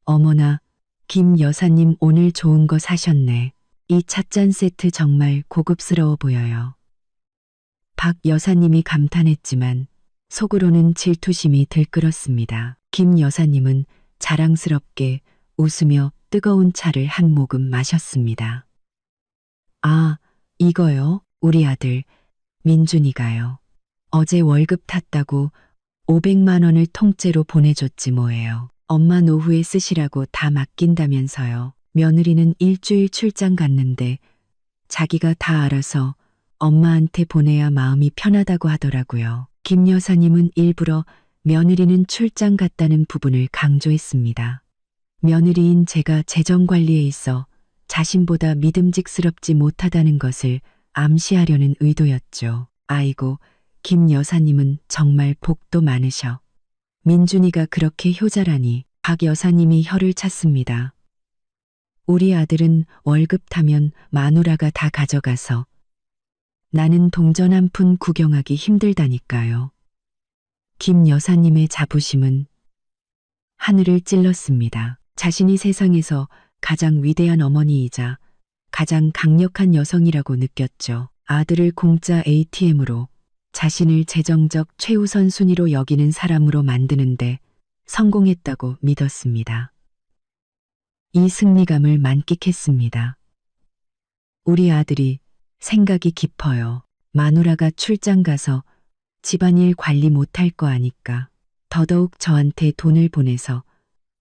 어머나, 김 여사님 오늘 좋은 거 사셨네. 이 찻잔 세트 정말 고급스러워 보여요. 박 여사님이 감탄했지만 속으로는 질투심이 들끓었습니다. 김 여사님은 자랑스럽게 웃으며 뜨거운 차를 한 모금 마셨습니다. 아, 이거요? 우리 아들 민준이가요. 어제 월급 탔다고 500만 원을 통째로 보내줬지 뭐예요. 엄마 노후에 쓰시라고 다 맡긴다면서요. 며느리는 일주일 출장 갔는데 자기가 다 알아서 엄마한테 보내야 마음이 편하다고 하더라고요. 김 여사님은 일부러 며느리는 출장 갔다는 부분을 강조했습니다. 며느리인 제가 재정 관리에 있어 자신보다 믿음직스럽지 못하다는 것을 암시하려는 의도였죠. 아이고, 김 여사님은 정말 복도 많으셔. 민준이가 그렇게 효자라니. 박 여사님이 혀를 찼습니다. 우리 아들은 월급 타면 마누라가 다 가져가서 나는 동전 한 푼 구경하기 힘들다니까요. 김 여사님의 자부심은 하늘을 찔렀습니다. 자신이 세상에서 가장 위대한 어머니이자 가장 강력한 여성이라고 느꼈죠. 아들을 공짜 ATM으로 자신을 재정적 최우선 순위로 여기는 사람으로 만드는데 성공했다고 믿었습니다. 이 승리감을 만끽했습니다. 우리 아들이 생각이 깊어요. 마누라가 출장 가서 집안일 관리 못할 거 아니까 더더욱 저한테 돈을 보내서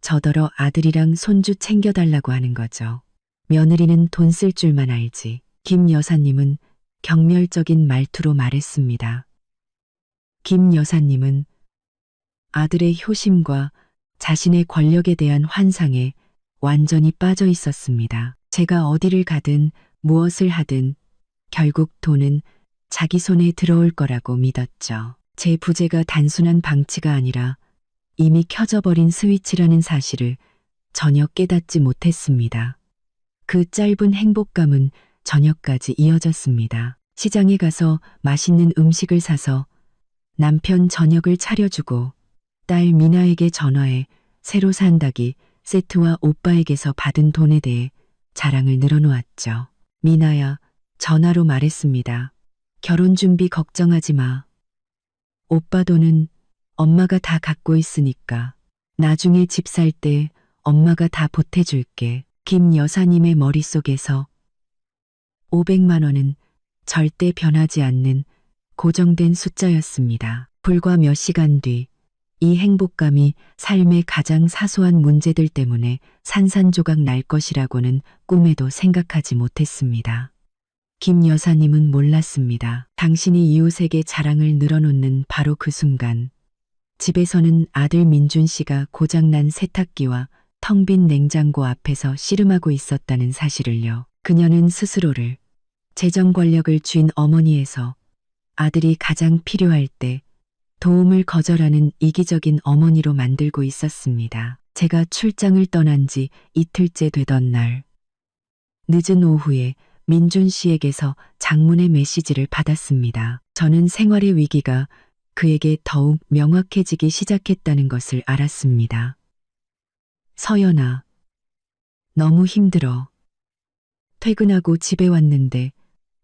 저더러 아들이랑 손주 챙겨달라고 하는 거죠. 며느리는 돈 쓸 줄만 알지. 김 여사님은 경멸적인 말투로 말했습니다. 김 여사님은 아들의 효심과 자신의 권력에 대한 환상에 완전히 빠져 있었습니다. 제가 어디를 가든 무엇을 하든 결국 돈은 자기 손에 들어올 거라고 믿었죠. 제 부재가 단순한 방치가 아니라 이미 켜져 버린 스위치라는 사실을 전혀 깨닫지 못했습니다. 그 짧은 행복감은 저녁까지 이어졌습니다. 시장에 가서 맛있는 음식을 사서 남편 저녁을 차려주고 딸 미나에게 전화해 새로 산 닭이 세트와 오빠에게서 받은 돈에 대해 자랑을 늘어놓았죠. 미나야, 전화로 말했습니다. 결혼 준비 걱정하지 마. 오빠 돈은 엄마가 다 갖고 있으니까 나중에 집 살 때 엄마가 다 보태줄게. 김 여사님의 머릿속에서 500만 원은 절대 변하지 않는 고정된 숫자였습니다. 불과 몇 시간 뒤 이 행복감이 삶의 가장 사소한 문제들 때문에 산산조각 날 것이라고는 꿈에도 생각하지 못했습니다. 김 여사님은 몰랐습니다. 당신이 이웃에게 자랑을 늘어놓는 바로 그 순간 집에서는 아들 민준 씨가 고장난 세탁기와 텅 빈 냉장고 앞에서 씨름하고 있었다는 사실을요. 그녀는 스스로를 재정 권력을 쥔 어머니에서 아들이 가장 필요할 때 도움을 거절하는 이기적인 어머니로 만들고 있었습니다. 제가 출장을 떠난 지 이틀째 되던 날, 늦은 오후에 민준 씨에게서 장문의 메시지를 받았습니다. 저는 생활의 위기가 그에게 더욱 명확해지기 시작했다는 것을 알았습니다. 서연아, 너무 힘들어. 퇴근하고 집에 왔는데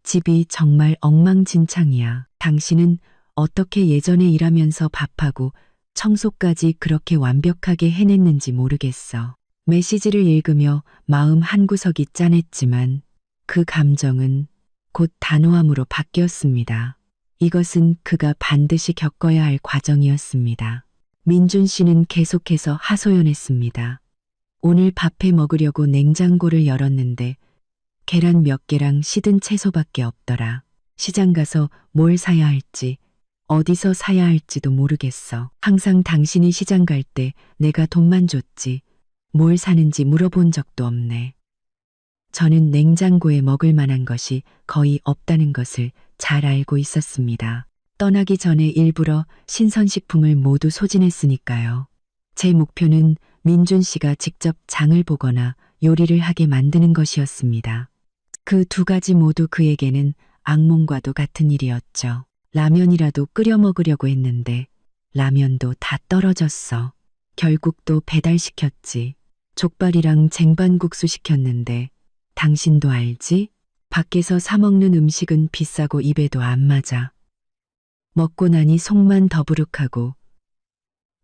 집이 정말 엉망진창이야. 당신은 어떻게 예전에 일하면서 밥하고 청소까지 그렇게 완벽하게 해냈는지 모르겠어. 메시지를 읽으며 마음 한구석이 짠했지만 그 감정은 곧 단호함으로 바뀌었습니다. 이것은 그가 반드시 겪어야 할 과정이었습니다. 민준 씨는 계속해서 하소연했습니다. 오늘 밥해 먹으려고 냉장고를 열었는데 계란 몇 개랑 시든 채소밖에 없더라. 시장 가서 뭘 사야 할지, 어디서 사야 할지도 모르겠어. 항상 당신이 시장 갈 때 내가 돈만 줬지 뭘 사는지 물어본 적도 없네. 저는 냉장고에 먹을 만한 것이 거의 없다는 것을 잘 알고 있었습니다. 떠나기 전에 일부러 신선식품을 모두 소진했으니까요. 제 목표는 민준 씨가 직접 장을 보거나 요리를 하게 만드는 것이었습니다. 그 두 가지 모두 그에게는 악몽과도 같은 일이었죠. 라면이라도 끓여 먹으려고 했는데 라면도 다 떨어졌어. 결국 또 배달시켰지. 족발이랑 쟁반국수 시켰는데 당신도 알지? 밖에서 사 먹는 음식은 비싸고 입에도 안 맞아. 먹고 나니 속만 더부룩하고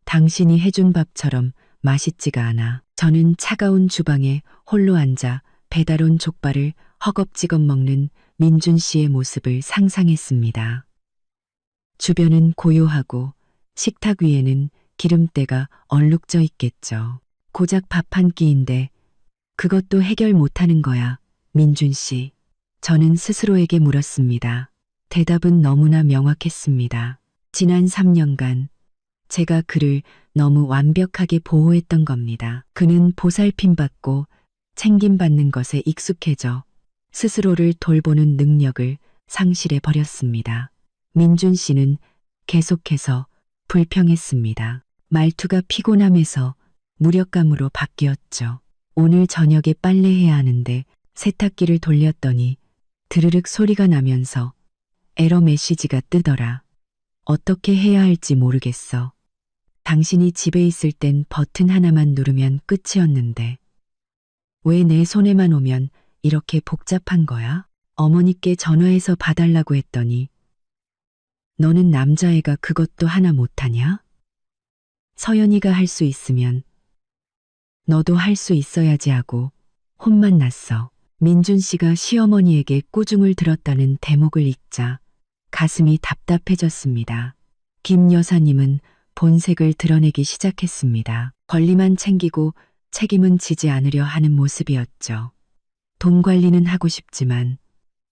당신이 해준 밥처럼 맛있지가 않아. 저는 차가운 주방에 홀로 앉아 배달 온 족발을 허겁지겁 먹는 민준 씨의 모습을 상상했습니다. 주변은 고요하고 식탁 위에는 기름때가 얼룩져 있겠죠. 고작 밥 한 끼인데 그것도 해결 못하는 거야, 민준 씨. 저는 스스로에게 물었습니다. 대답은 너무나 명확했습니다. 지난 3년간 제가 그를 너무 완벽하게 보호했던 겁니다. 그는 보살핌받고 챙김받는 것에 익숙해져 스스로를 돌보는 능력을 상실해 버렸습니다. 민준 씨는 계속해서 불평했습니다. 말투가 피곤함에서 무력감으로 바뀌었죠. 오늘 저녁에 빨래해야 하는데 세탁기를 돌렸더니 드르륵 소리가 나면서 에러 메시지가 뜨더라. 어떻게 해야 할지 모르겠어. 당신이 집에 있을 땐 버튼 하나만 누르면 끝이었는데 왜 내 손에만 오면 이렇게 복잡한 거야? 어머니께 전화해서 봐달라고 했더니 너는 남자애가 그것도 하나 못하냐? 서연이가 할 수 있으면 너도 할 수 있어야지 하고 혼만 났어. 민준 씨가 시어머니에게 꾸중을 들었다는 대목을 읽자 가슴이 답답해졌습니다. 김 여사님은 본색을 드러내기 시작했습니다. 권리만 챙기고 책임은 지지 않으려 하는 모습이었죠. 돈 관리는 하고 싶지만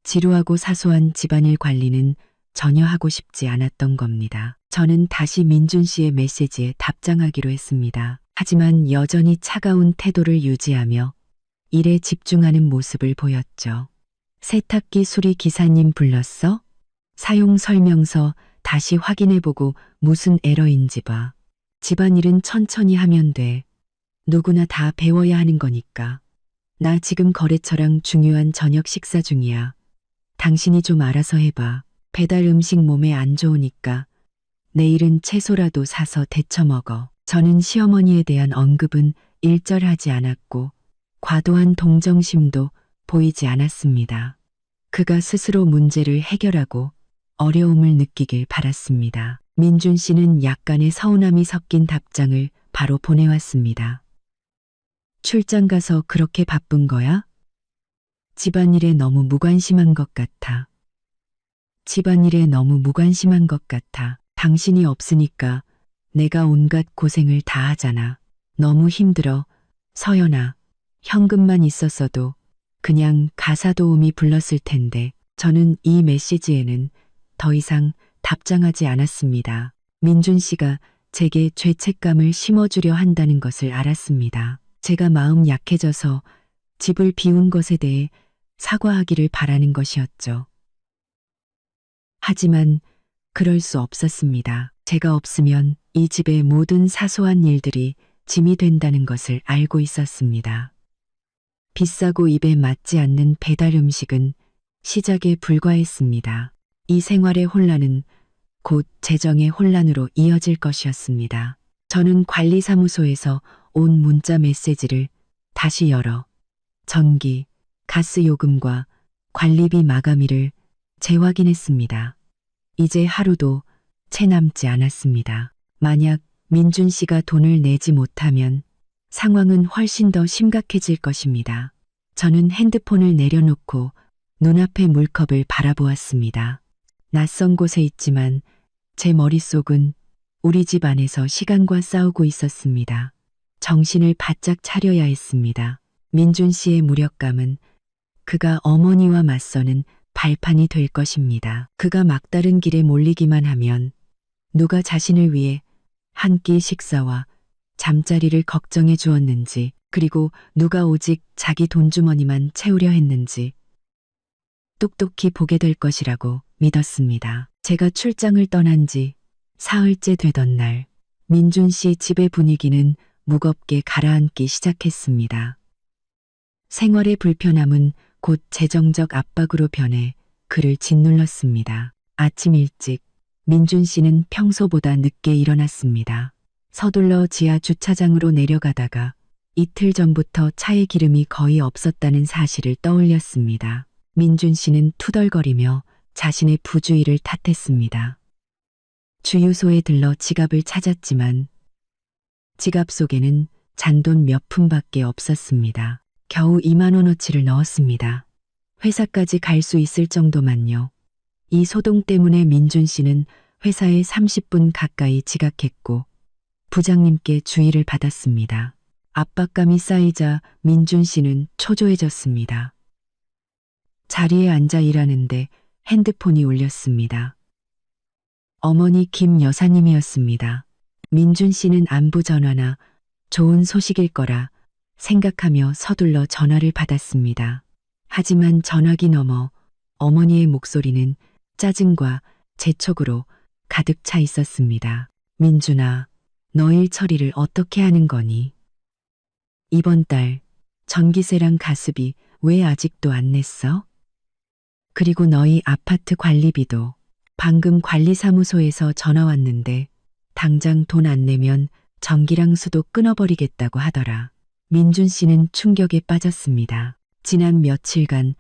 지루하고 사소한 집안일 관리는 전혀 하고 싶지 않았던 겁니다. 저는 다시 민준 씨의 메시지에 답장하기로 했습니다. 하지만 여전히 차가운 태도를 유지하며 일에 집중하는 모습을 보였죠. 세탁기 수리 기사님 불렀어? 사용 설명서 다시 확인해보고 무슨 에러인지 봐. 집안일은 천천히 하면 돼. 누구나 다 배워야 하는 거니까. 나 지금 거래처랑 중요한 저녁 식사 중이야. 당신이 좀 알아서 해봐. 배달 음식 몸에 안 좋으니까 내일은 채소라도 사서 데쳐 먹어. 저는 시어머니에 대한 언급은 일절하지 않았고 과도한 동정심도 보이지 않았습니다. 그가 스스로 문제를 해결하고 어려움을 느끼길 바랐습니다. 민준 씨는 약간의 서운함이 섞인 답장을 바로 보내왔습니다. 출장 가서 그렇게 바쁜 거야? 집안일에 너무 무관심한 것 같아. 집안일에 너무 무관심한 것 같아. 당신이 없으니까 내가 온갖 고생을 다 하잖아. 너무 힘들어. 서연아, 현금만 있었어도 그냥 가사 도우미 불렀을 텐데. 저는 이 메시지에는 더 이상 답장하지 않았습니다. 민준 씨가 제게 죄책감을 심어주려 한다는 것을 알았습니다. 제가 마음 약해져서 집을 비운 것에 대해 사과하기를 바라는 것이었죠. 하지만 그럴 수 없었습니다. 제가 없으면 이 집의 모든 사소한 일들이 짐이 된다는 것을 알고 있었습니다. 비싸고 입에 맞지 않는 배달 음식은 시작에 불과했습니다. 이 생활의 혼란은 곧 재정의 혼란으로 이어질 것이었습니다. 저는 관리사무소에서 온 문자 메시지를 다시 열어 전기, 가스 요금과 관리비 마감일을 재확인했습니다. 이제 하루도 채 남지 않았습니다. 만약 민준 씨가 돈을 내지 못하면 상황은 훨씬 더 심각해질 것입니다. 저는 핸드폰을 내려놓고 눈앞의 물컵을 바라보았습니다. 낯선 곳에 있지만 제 머릿속은 우리 집 안에서 시간과 싸우고 있었습니다. 정신을 바짝 차려야 했습니다. 민준 씨의 무력감은 그가 어머니와 맞서는 발판이 될 것입니다. 그가 막다른 길에 몰리기만 하면 누가 자신을 위해 한 끼 식사와 잠자리를 걱정해 주었는지, 그리고 누가 오직 자기 돈주머니만 채우려 했는지 똑똑히 보게 될 것이라고 믿었습니다. 제가 출장을 떠난 지 사흘째 되던 날, 민준 씨 집의 분위기는 무겁게 가라앉기 시작했습니다. 생활의 불편함은 곧 재정적 압박으로 변해 그를 짓눌렀습니다. 아침 일찍 민준 씨는 평소보다 늦게 일어났습니다. 서둘러 지하 주차장으로 내려가다가 이틀 전부터 차에 기름이 거의 없었다는 사실을 떠올렸습니다. 민준 씨는 투덜거리며 자신의 부주의를 탓했습니다. 주유소에 들러 지갑을 찾았지만 지갑 속에는 잔돈 몇 푼밖에 없었습니다. 겨우 2만 원어치를 넣었습니다. 회사까지 갈 수 있을 정도만요. 이 소동 때문에 민준 씨는 회사에 30분 가까이 지각했고 부장님께 주의를 받았습니다. 압박감이 쌓이자 민준 씨는 초조해졌습니다. 자리에 앉아 일하는데 핸드폰이 울렸습니다. 어머니 김 여사님이었습니다. 민준 씨는 안부 전화나 좋은 소식일 거라 생각하며 서둘러 전화를 받았습니다. 하지만 전화기 너머 어머니의 목소리는 짜증과 재촉으로 가득 차 있었습니다. 민준아, 너 일 처리를 어떻게 하는 거니? 이번 달 전기세랑 가스비 왜 아직도 안 냈어? 그리고 너희 아파트 관리비도 방금 관리사무소에서 전화 왔는데 당장 돈 안 내면 전기랑 수도 끊어버리겠다고 하더라. 민준 씨는 충격에 빠졌습니다. 지난 며칠간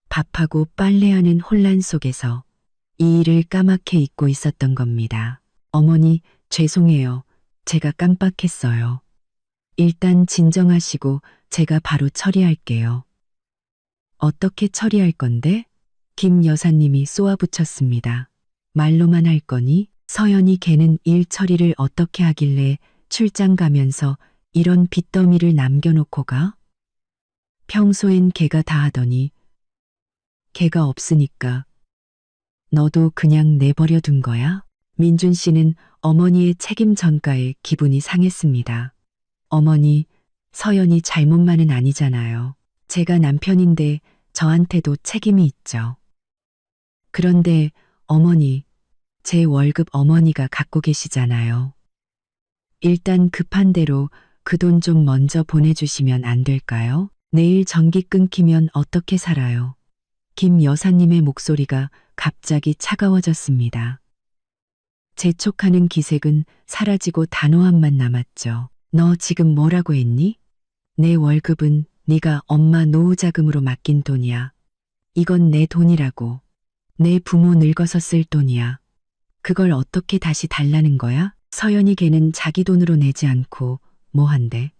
밥하고 빨래하는 혼란 속에서 이 일을 까맣게 잊고 있었던 겁니다. 어머니, 죄송해요. 제가 깜빡했어요. 일단 진정하시고 제가 바로 처리할게요. 어떻게 처리할 건데? 김 여사님이 쏘아붙였습니다. 말로만 할 거니? 서연이 걔는 일 처리를 어떻게 하길래 출장 가면서 이런 빚더미를 남겨놓고 가? 평소엔 걔가 다 하더니 걔가 없으니까 너도 그냥 내버려 둔 거야? 민준 씨는 어머니의 책임 전가에 기분이 상했습니다. 어머니, 서연이 잘못만은 아니잖아요. 제가 남편인데 저한테도 책임이 있죠. 그런데 어머니, 제 월급 어머니가 갖고 계시잖아요. 일단 급한 대로 그 돈 좀 먼저 보내주시면 안 될까요? 내일 전기 끊기면 어떻게 살아요? 김 여사님의 목소리가 갑자기 차가워졌습니다. 재촉하는 기색은 사라지고 단호함만 남았죠. 너 지금 뭐라고 했니? 내 월급은 네가 엄마 노후자금으로 맡긴 돈이야. 이건 내 돈이라고. 내 부모 늙어서 쓸 돈이야. 그걸 어떻게 다시 달라는 거야? 서연이 걔는 자기 돈으로 내지 않고 뭐 한대?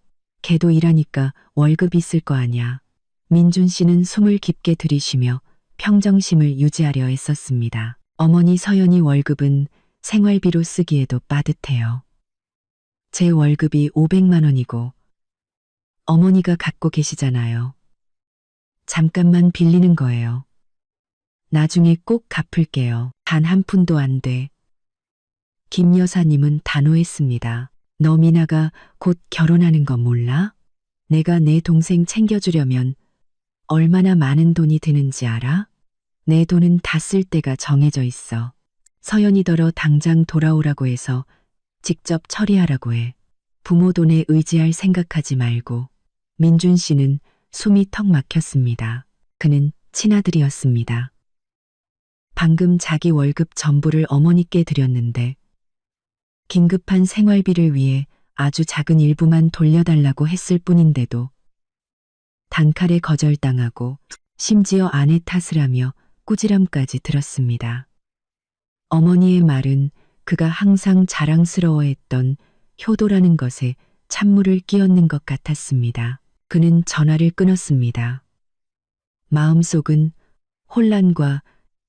걔도 일하니까 월급 있을 거 아냐. 민준 씨는 숨을 깊게 들이쉬며 평정심을 유지하려 애썼습니다. 어머니 서연이 월급은 생활비로 쓰기에도 빠듯해요. 제 월급이 500만 원이고 어머니가 갖고 계시잖아요. 잠깐만 빌리는 거예요. 나중에 꼭 갚을게요. 단 한 푼도 안 돼. 김 여사님은 단호했습니다. 너 미나가 곧 결혼하는 거 몰라? 내가 내 동생 챙겨주려면 얼마나 많은 돈이 드는지 알아? 내 돈은 다 쓸 때가 정해져 있어. 서연이더러 당장 돌아오라고 해서 직접 처리하라고 해. 부모 돈에 의지할 생각하지 말고. 민준 씨는 숨이 턱 막혔습니다. 그는 친아들이었습니다. 방금 자기 월급 전부를 어머니께 드렸는데 긴급한 생활비를 위해 아주 작은 일부만 돌려달라고 했을 뿐인데도 단칼에 거절당하고 심지어 아내 탓을 하며 꾸지람까지 들었습니다. 어머니의 말은 그가 항상 자랑스러워했던 효도라는 것에 찬물을 끼얹는 것 같았습니다. 그는 전화를 끊었습니다. 마음속은 혼란과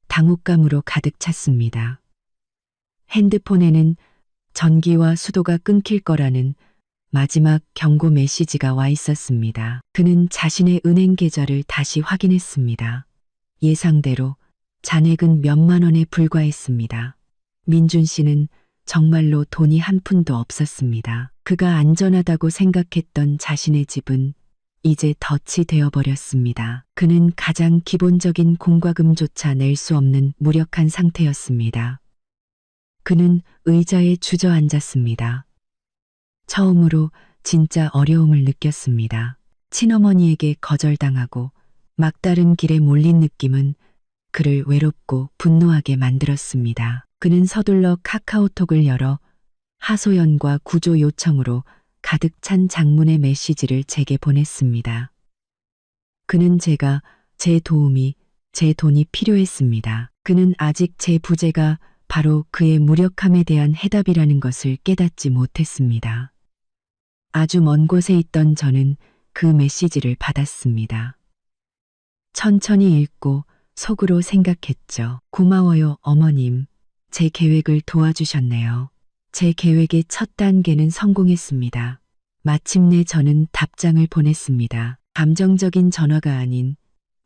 당혹감으로 가득 찼습니다. 핸드폰에는 전기와 수도가 끊길 거라는 마지막 경고 메시지가 와 있었습니다. 그는 자신의 은행 계좌를 다시 확인했습니다. 예상대로 잔액은 몇만 원에 불과했습니다. 민준 씨는 정말로 돈이 한 푼도 없었습니다. 그가 안전하다고 생각했던 자신의 집은 이제 덫이 되어버렸습니다. 그는 가장 기본적인 공과금조차 낼 수 없는 무력한 상태였습니다. 그는 의자에 주저앉았습니다. 처음으로 진짜 어려움을 느꼈습니다. 친어머니에게 거절당하고 막다른 길에 몰린 느낌은 그를 외롭고 분노하게 만들었습니다. 그는 서둘러 카카오톡을 열어 하소연과 구조 요청으로 가득 찬 장문의 메시지를 제게 보냈습니다. 그는 제가 제 도움이, 제 돈이 필요했습니다. 그는 아직 제 부재가 바로 그의 무력함에 대한 해답이라는 것을 깨닫지 못했습니다. 아주 먼 곳에 있던 저는 그 메시지를 받았습니다. 천천히 읽고 속으로 생각했죠. 고마워요, 어머님. 제 계획을 도와주셨네요. 제 계획의 첫 단계는 성공했습니다. 마침내 저는 답장을 보냈습니다. 감정적인 전화가 아닌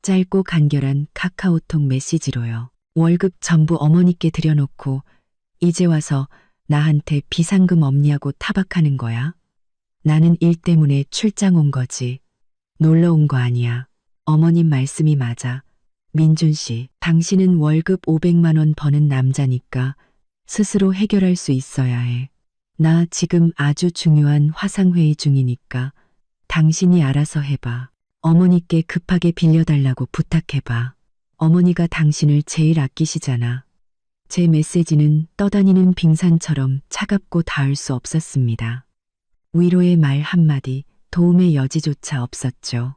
짧고 간결한 카카오톡 메시지로요. 월급 전부 어머니께 들여놓고 이제 와서 나한테 비상금 없냐고 타박하는 거야? 나는 일 때문에 출장 온 거지. 놀러 온 거 아니야. 어머님 말씀이 맞아. 민준 씨, 당신은 월급 500만 원 버는 남자니까 스스로 해결할 수 있어야 해. 나 지금 아주 중요한 화상회의 중이니까 당신이 알아서 해봐. 어머니께 급하게 빌려달라고 부탁해봐. 어머니가 당신을 제일 아끼시잖아. 제 메시지는 떠다니는 빙산처럼 차갑고 닿을 수 없었습니다. 위로의 말 한마디, 도움의 여지조차 없었죠.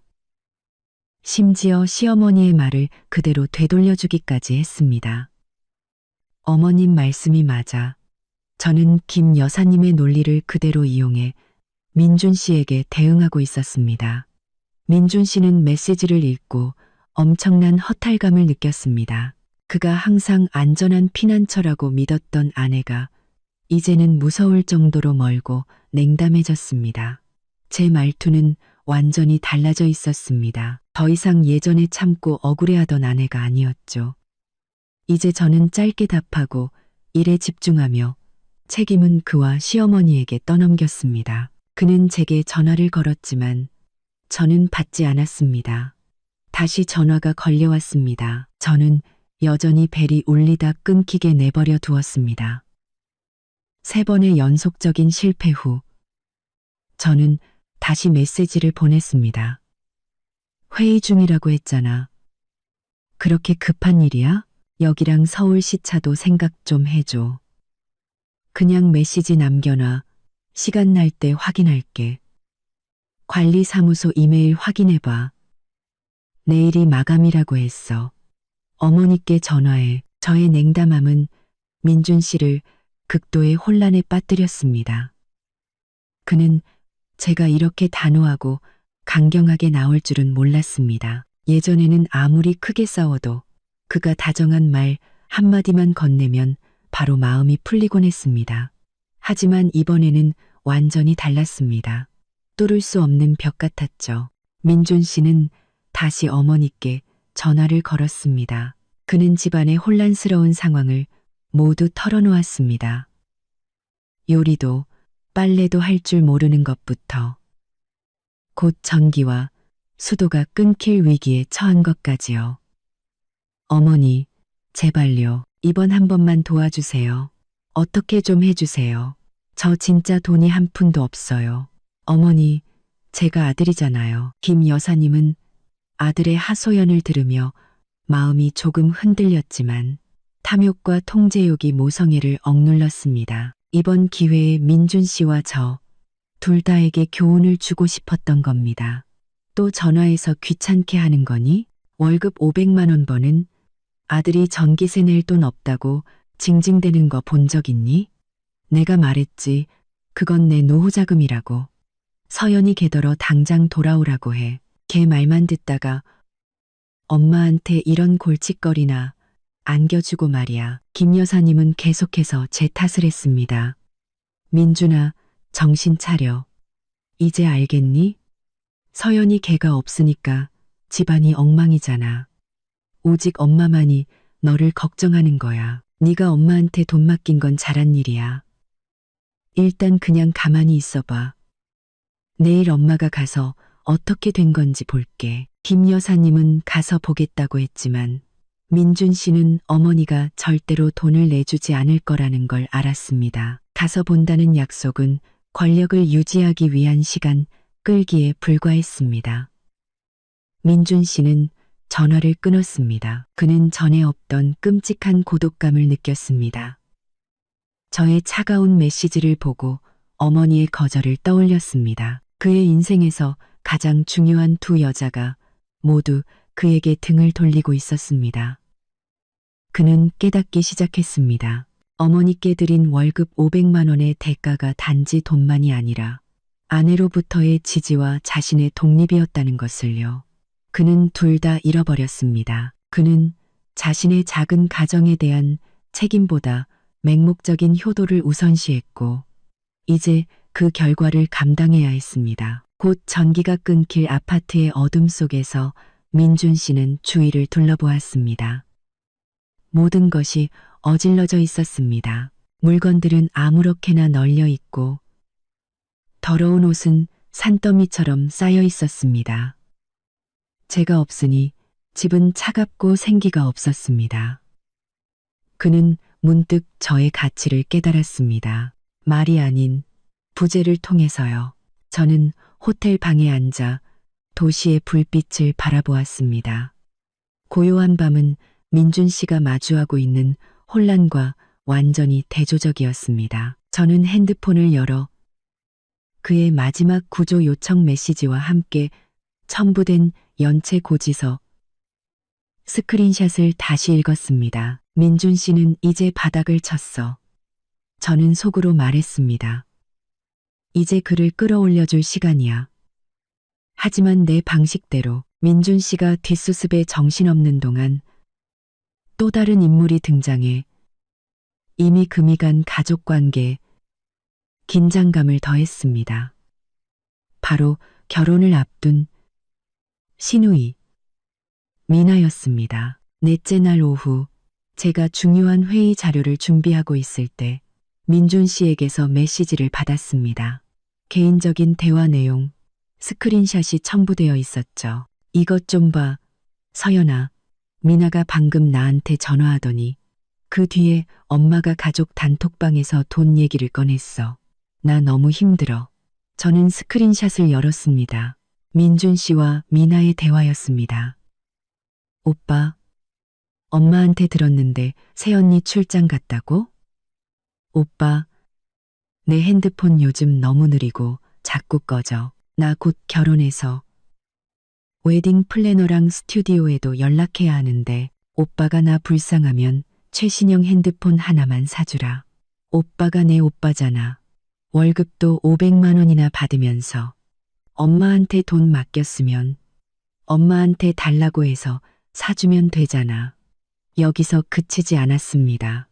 심지어 시어머니의 말을 그대로 되돌려주기까지 했습니다. 어머님 말씀이 맞아. 저는 김 여사님의 논리를 그대로 이용해 민준 씨에게 대응하고 있었습니다. 민준 씨는 메시지를 읽고 엄청난 허탈감을 느꼈습니다. 그가 항상 안전한 피난처라고 믿었던 아내가 이제는 무서울 정도로 멀고 냉담해졌습니다. 제 말투는 완전히 달라져 있었습니다. 더 이상 예전에 참고 억울해하던 아내가 아니었죠. 이제 저는 짧게 답하고 일에 집중하며 책임은 그와 시어머니에게 떠넘겼습니다. 그는 제게 전화를 걸었지만 저는 받지 않았습니다. 다시 전화가 걸려왔습니다. 저는 여전히 벨이 울리다 끊기게 내버려 두었습니다. 3번의 연속적인 실패 후 저는 다시 메시지를 보냈습니다. 회의 중이라고 했잖아. 그렇게 급한 일이야? 여기랑 서울 시차도 생각 좀 해줘. 그냥 메시지 남겨놔. 시간 날 때 확인할게. 관리사무소 이메일 확인해봐. 내일이 마감이라고 했어. 어머니께 전화해. 저의 냉담함은 민준 씨를 극도의 혼란에 빠뜨렸습니다. 그는 제가 이렇게 단호하고 강경하게 나올 줄은 몰랐습니다. 예전에는 아무리 크게 싸워도 그가 다정한 말 한마디만 건네면 바로 마음이 풀리곤 했습니다. 하지만 이번에는 완전히 달랐습니다. 뚫을 수 없는 벽 같았죠. 민준 씨는 다시 어머니께 전화를 걸었습니다. 그는 집안의 혼란스러운 상황을 모두 털어놓았습니다. 요리도 빨래도 할 줄 모르는 것부터 곧 전기와 수도가 끊길 위기에 처한 것까지요. 어머니, 제발요. 이번 한 번만 도와주세요. 어떻게 좀 해주세요. 저 진짜 돈이 한 푼도 없어요. 어머니, 제가 아들이잖아요. 김 여사님은 아들의 하소연을 들으며 마음이 조금 흔들렸지만 탐욕과 통제욕이 모성애를 억눌렀습니다. 이번 기회에 민준 씨와 저 둘 다에게 교훈을 주고 싶었던 겁니다. 또 전화해서 귀찮게 하는 거니? 월급 500만 원 버는 아들이 전기세 낼 돈 없다고 징징대는 거 본 적 있니? 내가 말했지. 그건 내 노후 자금이라고. 서연이 걔더러 당장 돌아오라고 해. 걔 말만 듣다가 엄마한테 이런 골칫거리나 안겨주고 말이야. 김 여사님은 계속해서 제 탓을 했습니다. 민준아, 정신 차려. 이제 알겠니? 서연이 걔가 없으니까 집안이 엉망이잖아. 오직 엄마만이 너를 걱정하는 거야. 네가 엄마한테 돈 맡긴 건 잘한 일이야. 일단 그냥 가만히 있어봐. 내일 엄마가 가서 어떻게 된 건지 볼게. 김 여사님은 가서 보겠다고 했지만 민준 씨는 어머니가 절대로 돈을 내주지 않을 거라는 걸 알았습니다. 가서 본다는 약속은 권력을 유지하기 위한 시간 끌기에 불과했습니다. 민준 씨는 전화를 끊었습니다. 그는 전에 없던 끔찍한 고독감을 느꼈습니다. 저의 차가운 메시지를 보고 어머니의 거절을 떠올렸습니다. 그의 인생에서 가장 중요한 두 여자가 모두 그에게 등을 돌리고 있었습니다. 그는 깨닫기 시작했습니다. 어머니께 드린 월급 500만 원의 대가가 단지 돈만이 아니라 아내로부터의 지지와 자신의 독립이었다는 것을요. 그는 둘 다 잃어버렸습니다. 그는 자신의 작은 가정에 대한 책임보다 맹목적인 효도를 우선시했고 이제 그 결과를 감당해야 했습니다. 곧 전기가 끊길 아파트의 어둠 속에서 민준 씨는 주위를 둘러보았습니다. 모든 것이 어질러져 있었습니다. 물건들은 아무렇게나 널려 있고 더러운 옷은 산더미처럼 쌓여 있었습니다. 제가 없으니 집은 차갑고 생기가 없었습니다. 그는 문득 저의 가치를 깨달았습니다. 말이 아닌 부재를 통해서요. 저는 호텔 방에 앉아 도시의 불빛을 바라보았습니다. 고요한 밤은 민준 씨가 마주하고 있는 혼란과 완전히 대조적이었습니다. 저는 핸드폰을 열어 그의 마지막 구조 요청 메시지와 함께 첨부된 연체 고지서 스크린샷을 다시 읽었습니다. 민준 씨는 이제 바닥을 쳤어. 저는 속으로 말했습니다. 이제 그를 끌어올려줄 시간이야. 하지만 내 방식대로 민준 씨가 뒷수습에 정신없는 동안 또 다른 인물이 등장해 이미 금이 간 가족관계에 긴장감을 더했습니다. 바로 결혼을 앞둔 시누이 미나였습니다. 넷째 날 오후 제가 중요한 회의 자료를 준비하고 있을 때 민준 씨에게서 메시지를 받았습니다. 개인적인 대화 내용, 스크린샷이 첨부되어 있었죠. 이것 좀 봐, 서연아. 미나가 방금 나한테 전화하더니 그 뒤에 엄마가 가족 단톡방에서 돈 얘기를 꺼냈어. 나 너무 힘들어. 저는 스크린샷을 열었습니다. 민준 씨와 미나의 대화였습니다. 오빠, 엄마한테 들었는데 새언니 출장 갔다고? 오빠, 내 핸드폰 요즘 너무 느리고 자꾸 꺼져. 나 곧 결혼해서 웨딩 플래너랑 스튜디오에도 연락해야 하는데 오빠가 나 불쌍하면 최신형 핸드폰 하나만 사주라. 오빠가 내 오빠잖아. 월급도 500만 원이나 받으면서 엄마한테 돈 맡겼으면 엄마한테 달라고 해서 사주면 되잖아. 여기서 그치지 않았습니다.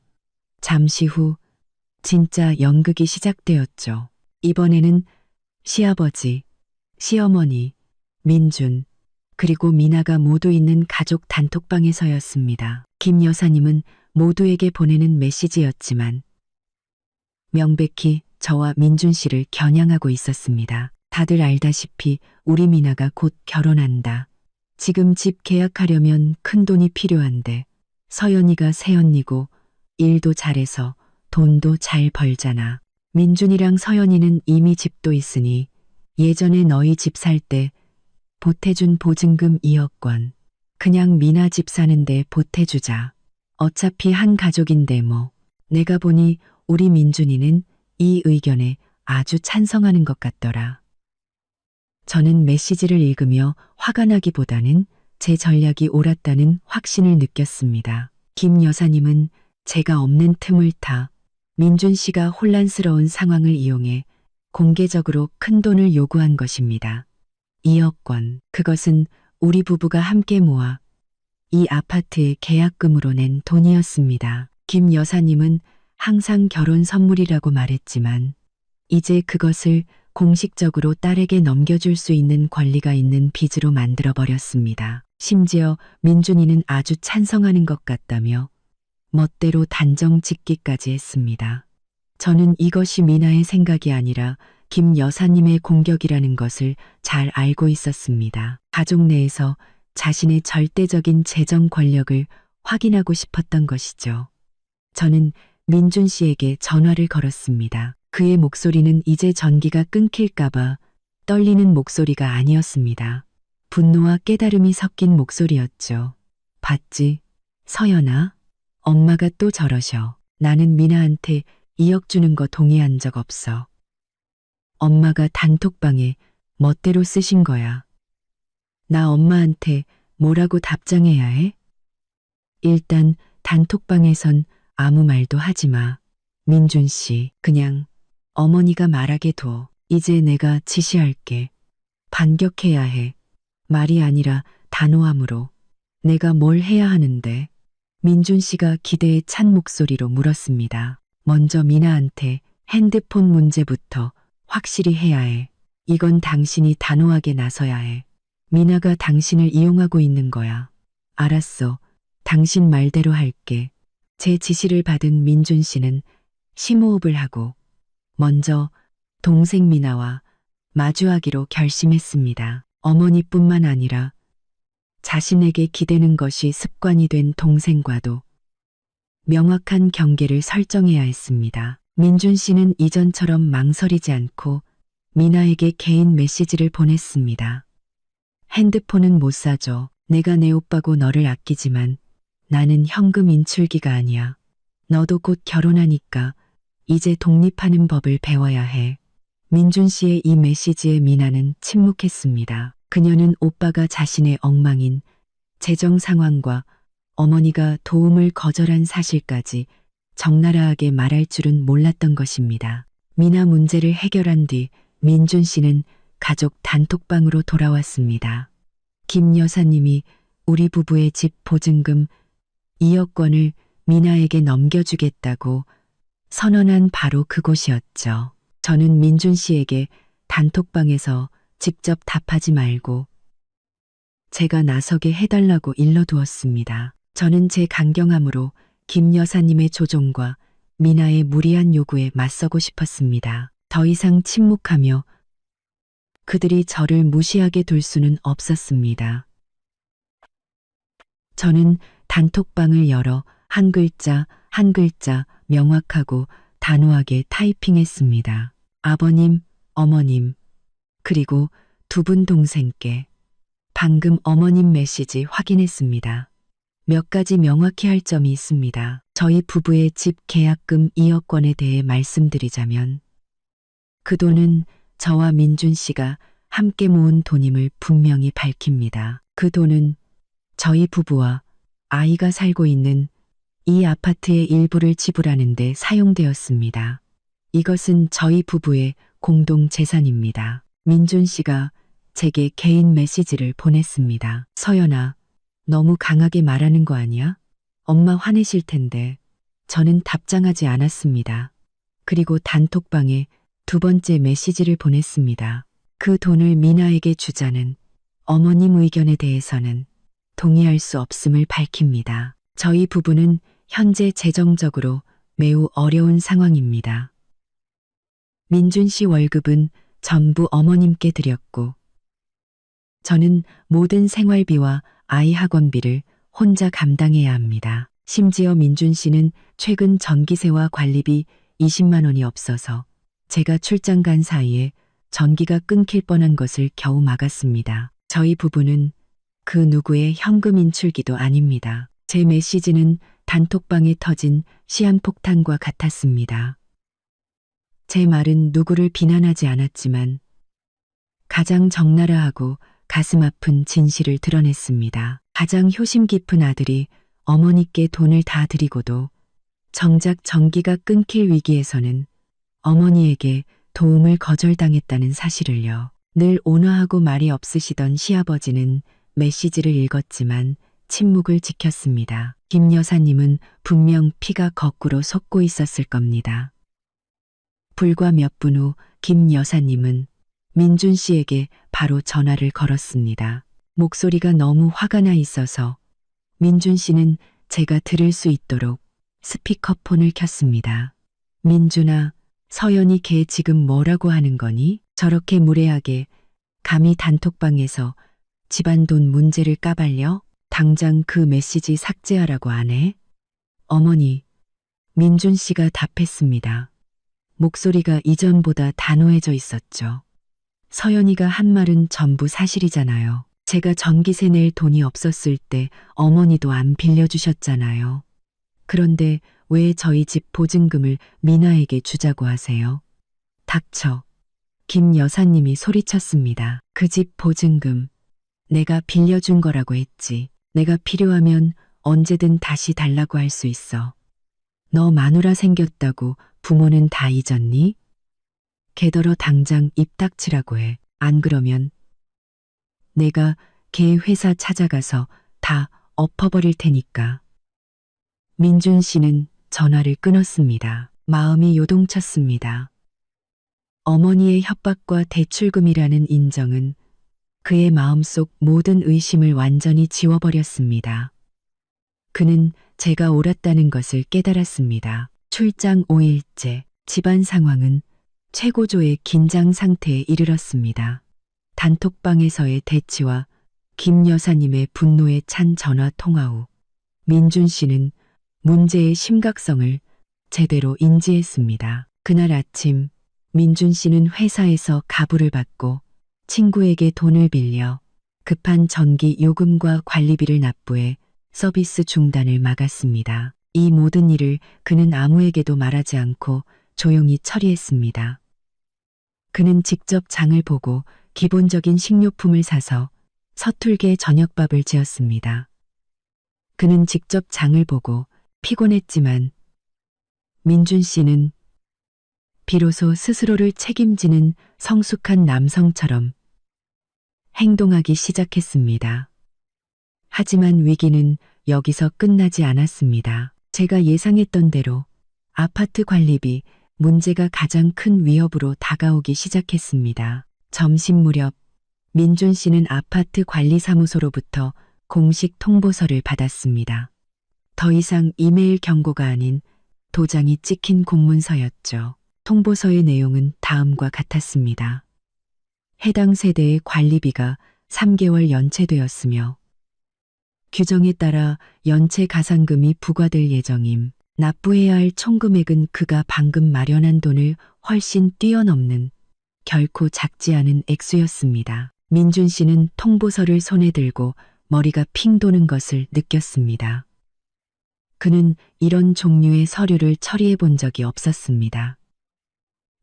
잠시 후 진짜 연극이 시작되었죠. 이번에는 시아버지, 시어머니, 민준, 그리고 미나가 모두 있는 가족 단톡방에서였습니다. 김 여사님은 모두에게 보내는 메시지였지만 명백히 저와 민준 씨를 겨냥하고 있었습니다. 다들 알다시피 우리 미나가 곧 결혼한다. 지금 집 계약하려면 큰 돈이 필요한데 서연이가 새언니고 일도 잘해서 돈도 잘 벌잖아. 민준이랑 서연이는 이미 집도 있으니 예전에 너희 집 살 때 보태준 보증금 2억 원. 그냥 미나 집 사는데 보태주자. 어차피 한 가족인데 뭐. 내가 보니 우리 민준이는 이 의견에 아주 찬성하는 것 같더라. 저는 메시지를 읽으며 화가 나기보다는 제 전략이 옳았다는 확신을 느꼈습니다. 김 여사님은 제가 없는 틈을 타 민준 씨가 혼란스러운 상황을 이용해 공개적으로 큰 돈을 요구한 것입니다. 2억 원. 그것은 우리 부부가 함께 모아 이 아파트의 계약금으로 낸 돈이었습니다. 김 여사님은 항상 결혼 선물이라고 말했지만 이제 그것을 공식적으로 딸에게 넘겨줄 수 있는 권리가 있는 빚으로 만들어버렸습니다. 심지어 민준이는 아주 찬성하는 것 같다며 멋대로 단정 짓기까지 했습니다. 저는 이것이 미나의 생각이 아니라 김 여사님의 공격이라는 것을 잘 알고 있었습니다. 가족 내에서 자신의 절대적인 재정 권력을 확인하고 싶었던 것이죠. 저는 민준 씨에게 전화를 걸었습니다. 그의 목소리는 이제 전기가 끊길까봐 떨리는 목소리가 아니었습니다. 분노와 깨달음이 섞인 목소리였죠. 봤지? 서연아? 엄마가 또 저러셔. 나는 미나한테 2억 주는 거 동의한 적 없어. 엄마가 단톡방에 멋대로 쓰신 거야. 나 엄마한테 뭐라고 답장해야 해? 일단 단톡방에선 아무 말도 하지 마. 민준 씨, 그냥 어머니가 말하게 둬. 이제 내가 지시할게. 반격해야 해. 말이 아니라 단호함으로. 내가 뭘 해야 하는데? 민준 씨가 기대에 찬 목소리로 물었습니다. 먼저 미나한테 핸드폰 문제부터 확실히 해야 해. 이건 당신이 단호하게 나서야 해. 미나가 당신을 이용하고 있는 거야. 알았어. 당신 말대로 할게. 제 지시를 받은 민준 씨는 심호흡을 하고 먼저 동생 미나와 마주하기로 결심했습니다. 어머니뿐만 아니라 자신에게 기대는 것이 습관이 된 동생과도 명확한 경계를 설정해야 했습니다. 민준 씨는 이전처럼 망설이지 않고 미나에게 개인 메시지를 보냈습니다. 핸드폰은 못 사줘. 내가 내 오빠고 너를 아끼지만 나는 현금 인출기가 아니야. 너도 곧 결혼하니까 이제 독립하는 법을 배워야 해. 민준 씨의 이 메시지에 미나는 침묵했습니다. 그녀는 오빠가 자신의 엉망인 재정 상황과 어머니가 도움을 거절한 사실까지 적나라하게 말할 줄은 몰랐던 것입니다. 미나 문제를 해결한 뒤 민준 씨는 가족 단톡방으로 돌아왔습니다. 김 여사님이 우리 부부의 집 보증금 2억 원을 미나에게 넘겨주겠다고 선언한 바로 그곳이었죠. 저는 민준 씨에게 단톡방에서 직접 답하지 말고 제가 나서게 해달라고 일러두었습니다. 저는 제 강경함으로 김 여사님의 조종과 미나의 무리한 요구에 맞서고 싶었습니다. 더 이상 침묵하며 그들이 저를 무시하게 둘 수는 없었습니다. 저는 단톡방을 열어 한 글자 한 글자 명확하고 단호하게 타이핑했습니다. 아버님, 어머님, 그리고 두 분 동생께 방금 어머님 메시지 확인했습니다. 몇 가지 명확히 할 점이 있습니다. 저희 부부의 집 계약금 2억 원에 대해 말씀드리자면 그 돈은 저와 민준 씨가 함께 모은 돈임을 분명히 밝힙니다. 그 돈은 저희 부부와 아이가 살고 있는 이 아파트의 일부를 지불하는 데 사용되었습니다. 이것은 저희 부부의 공동 재산입니다. 민준 씨가 제게 개인 메시지를 보냈습니다. 서연아, 너무 강하게 말하는 거 아니야? 엄마 화내실 텐데. 저는 답장하지 않았습니다. 그리고 단톡방에 두 번째 메시지를 보냈습니다. 그 돈을 미나에게 주자는 어머님 의견에 대해서는 동의할 수 없음을 밝힙니다. 저희 부부는 현재 재정적으로 매우 어려운 상황입니다. 민준 씨 월급은 전부 어머님께 드렸고 저는 모든 생활비와 아이 학원비를 혼자 감당해야 합니다. 심지어 민준 씨는 최근 전기세와 관리비 20만 원이 없어서 제가 출장 간 사이에 전기가 끊길 뻔한 것을 겨우 막았습니다. 저희 부부는 그 누구의 현금 인출기도 아닙니다. 제 메시지는 단톡방에 터진 시한폭탄과 같았습니다. 제 말은 누구를 비난하지 않았지만 가장 적나라하고 가슴 아픈 진실을 드러냈습니다. 가장 효심 깊은 아들이 어머니께 돈을 다 드리고도 정작 전기가 끊길 위기에서는 어머니에게 도움을 거절당했다는 사실을요. 늘 온화하고 말이 없으시던 시아버지는 메시지를 읽었지만 침묵을 지켰습니다. 김 여사님은 분명 피가 거꾸로 솟고 있었을 겁니다. 불과 몇 분 후 김 여사님은 민준 씨에게 바로 전화를 걸었습니다. 목소리가 너무 화가 나 있어서 민준 씨는 제가 들을 수 있도록 스피커폰을 켰습니다. 민준아, 서연이 걔 지금 뭐라고 하는 거니? 저렇게 무례하게 감히 단톡방에서 집안 돈 문제를 까발려? 당장 그 메시지 삭제하라고 안 해? 어머니, 민준 씨가 답했습니다. 목소리가 이전보다 단호해져 있었죠. 서연이가 한 말은 전부 사실이잖아요. 제가 전기세 낼 돈이 없었을 때 어머니도 안 빌려주셨잖아요. 그런데 왜 저희 집 보증금을 미나에게 주자고 하세요? 닥쳐. 김 여사님이 소리쳤습니다. 그 집 보증금 내가 빌려준 거라고 했지. 내가 필요하면 언제든 다시 달라고 할 수 있어. 너 마누라 생겼다고 부모는 다 잊었니? 걔더러 당장 입 닥치라고 해. 안 그러면 내가 걔 회사 찾아가서 다 엎어버릴 테니까. 민준 씨는 전화를 끊었습니다. 마음이 요동쳤습니다. 어머니의 협박과 대출금이라는 인정은 그의 마음속 모든 의심을 완전히 지워버렸습니다. 그는 제가 옳았다는 것을 깨달았습니다. 출장 5일째, 집안 상황은 최고조의 긴장 상태에 이르렀습니다. 단톡방에서의 대치와 김 여사님의 분노에 찬 전화 통화 후 민준 씨는 문제의 심각성을 제대로 인지했습니다. 그날 아침 민준 씨는 회사에서 가부를 받고 친구에게 돈을 빌려 급한 전기 요금과 관리비를 납부해 서비스 중단을 막았습니다. 이 모든 일을 그는 아무에게도 말하지 않고 조용히 처리했습니다. 그는 직접 장을 보고 기본적인 식료품을 사서 서툴게 저녁밥을 지었습니다. 그는 직접 장을 보고 피곤했지만 민준 씨는 비로소 스스로를 책임지는 성숙한 남성처럼 행동하기 시작했습니다. 하지만 위기는 여기서 끝나지 않았습니다. 제가 예상했던 대로 아파트 관리비 문제가 가장 큰 위협으로 다가오기 시작했습니다. 점심 무렵 민준 씨는 아파트 관리사무소로부터 공식 통보서를 받았습니다. 더 이상 이메일 경고가 아닌 도장이 찍힌 공문서였죠. 통보서의 내용은 다음과 같았습니다. 해당 세대의 관리비가 3개월 연체되었으며 규정에 따라 연체 가산금이 부과될 예정임. 납부해야 할 총 금액은 그가 방금 마련한 돈을 훨씬 뛰어넘는 결코 작지 않은 액수였습니다. 민준 씨는 통보서를 손에 들고 머리가 핑 도는 것을 느꼈습니다. 그는 이런 종류의 서류를 처리해 본 적이 없었습니다.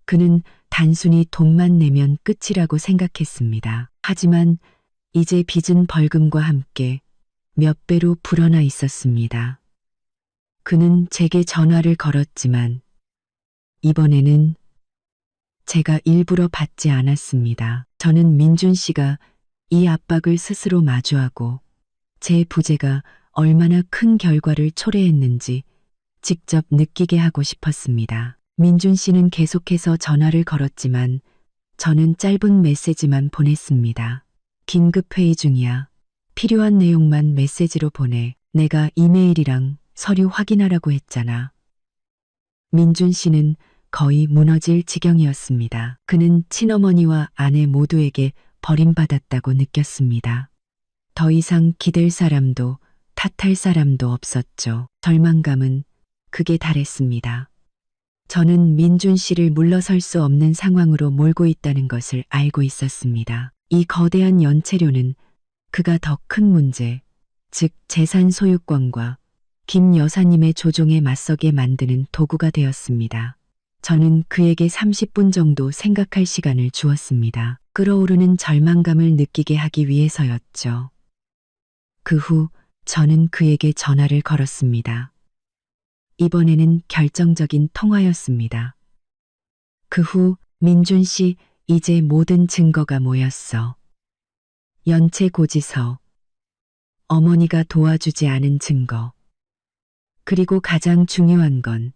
그는 단순히 돈만 내면 끝이라고 생각했습니다. 하지만 이제 빚은 벌금과 함께 몇 배로 불어나 있었습니다. 그는 제게 전화를 걸었지만 이번에는 제가 일부러 받지 않았습니다. 저는 민준 씨가 이 압박을 스스로 마주하고 제 부재가 얼마나 큰 결과를 초래했는지 직접 느끼게 하고 싶었습니다. 민준 씨는 계속해서 전화를 걸었지만 저는 짧은 메시지만 보냈습니다. 긴급 회의 중이야. 필요한 내용만 메시지로 보내. 내가 이메일이랑 서류 확인하라고 했잖아. 민준 씨는 거의 무너질 지경이었습니다. 그는 친어머니와 아내 모두에게 버림받았다고 느꼈습니다. 더 이상 기댈 사람도 탓할 사람도 없었죠. 절망감은 극에 달했습니다. 저는 민준 씨를 물러설 수 없는 상황으로 몰고 있다는 것을 알고 있었습니다. 이 거대한 연체료는 그가 더 큰 문제, 즉 재산 소유권과 김 여사님의 조종에 맞서게 만드는 도구가 되었습니다. 저는 그에게 30분 정도 생각할 시간을 주었습니다. 끓어오르는 절망감을 느끼게 하기 위해서였죠. 그 후 저는 그에게 전화를 걸었습니다. 이번에는 결정적인 통화였습니다. 그 후 민준 씨, 이제 모든 증거가 모였어. 연체 고지서, 어머니가 도와주지 않은 증거, 그리고 가장 중요한 건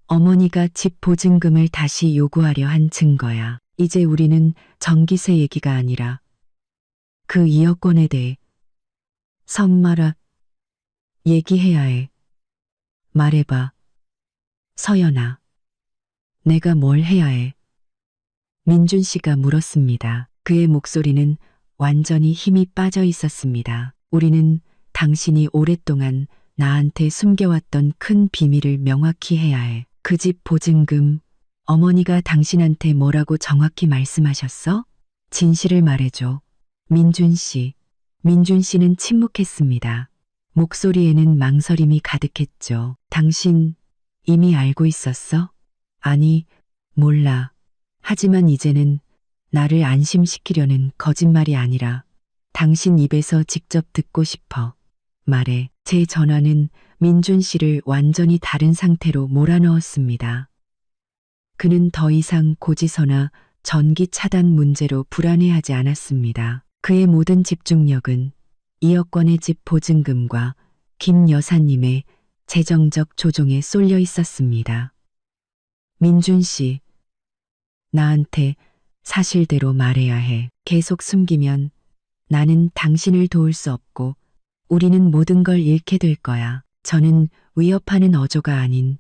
어머니가 집 보증금을 다시 요구하려 한 증거야. 이제 우리는 전기세 얘기가 아니라 그 2억 원에 대해 선말아 얘기해야 해. 말해봐. 서연아. 내가 뭘 해야 해? 민준 씨가 물었습니다. 그의 목소리는 완전히 힘이 빠져 있었습니다. 우리는 당신이 오랫동안 나한테 숨겨왔던 큰 비밀을 명확히 해야 해. 그 집 보증금, 어머니가 당신한테 뭐라고 정확히 말씀하셨어? 진실을 말해줘. 민준 씨. 민준 씨는 침묵했습니다. 목소리에는 망설임이 가득했죠. 당신 이미 알고 있었어? 아니, 몰라. 하지만 이제는 나를 안심시키려는 거짓말이 아니라 당신 입에서 직접 듣고 싶어. 말해. 제 전화는 민준 씨를 완전히 다른 상태로 몰아넣었습니다. 그는 더 이상 고지서나 전기 차단 문제로 불안해하지 않았습니다. 그의 모든 집중력은 2억 원의 집 보증금과 김 여사님의 재정적 조종에 쏠려 있었습니다. 민준 씨, 나한테 사실대로 말해야 해. 계속 숨기면 나는 당신을 도울 수 없고 우리는 모든 걸 잃게 될 거야. 저는 위협하는 어조가 아닌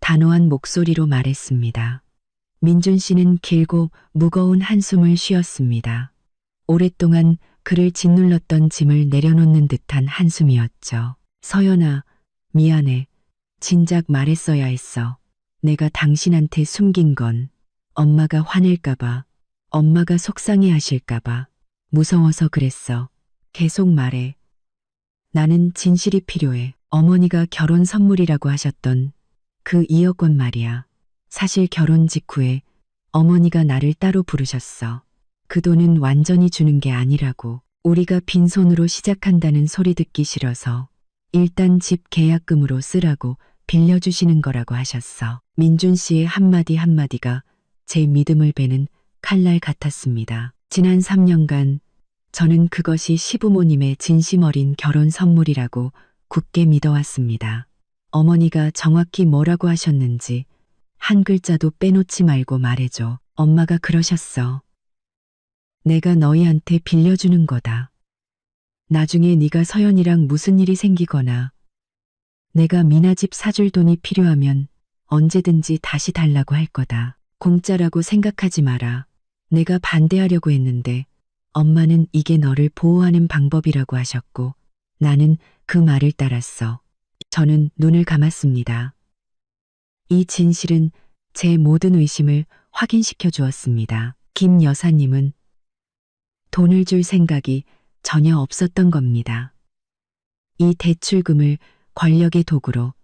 단호한 목소리로 말했습니다. 민준 씨는 길고 무거운 한숨을 쉬었습니다. 오랫동안 그를 짓눌렀던 짐을 내려놓는 듯한 한숨이었죠. 서연아, 미안해. 진작 말했어야 했어. 내가 당신한테 숨긴 건 엄마가 화낼까봐, 엄마가 속상해 하실까봐 무서워서 그랬어. 계속 말해. 나는 진실이 필요해. 어머니가 결혼 선물이라고 하셨던 그 2억 원 말이야. 사실 결혼 직후에 어머니가 나를 따로 부르셨어. 그 돈은 완전히 주는 게 아니라고. 우리가 빈손으로 시작한다는 소리 듣기 싫어서 일단 집 계약금으로 쓰라고 빌려주시는 거라고 하셨어. 민준 씨의 한마디 한마디가 제 믿음을 베는 칼날 같았습니다. 지난 3년간 저는 그것이 시부모님의 진심 어린 결혼 선물이라고 굳게 믿어왔습니다. 어머니가 정확히 뭐라고 하셨는지 한 글자도 빼놓지 말고 말해줘. 엄마가 그러셨어. 내가 너희한테 빌려주는 거다. 나중에 네가 서연이랑 무슨 일이 생기거나 내가 미나 집 사줄 돈이 필요하면 언제든지 다시 달라고 할 거다. 공짜라고 생각하지 마라. 내가 반대하려고 했는데 엄마는 이게 너를 보호하는 방법이라고 하셨고 나는 그 말을 따랐어. 저는 눈을 감았습니다. 이 진실은 제 모든 의심을 확인시켜 주었습니다. 김 여사님은 돈을 줄 생각이 전혀 없었던 겁니다. 이 대출금을 권력의 도구로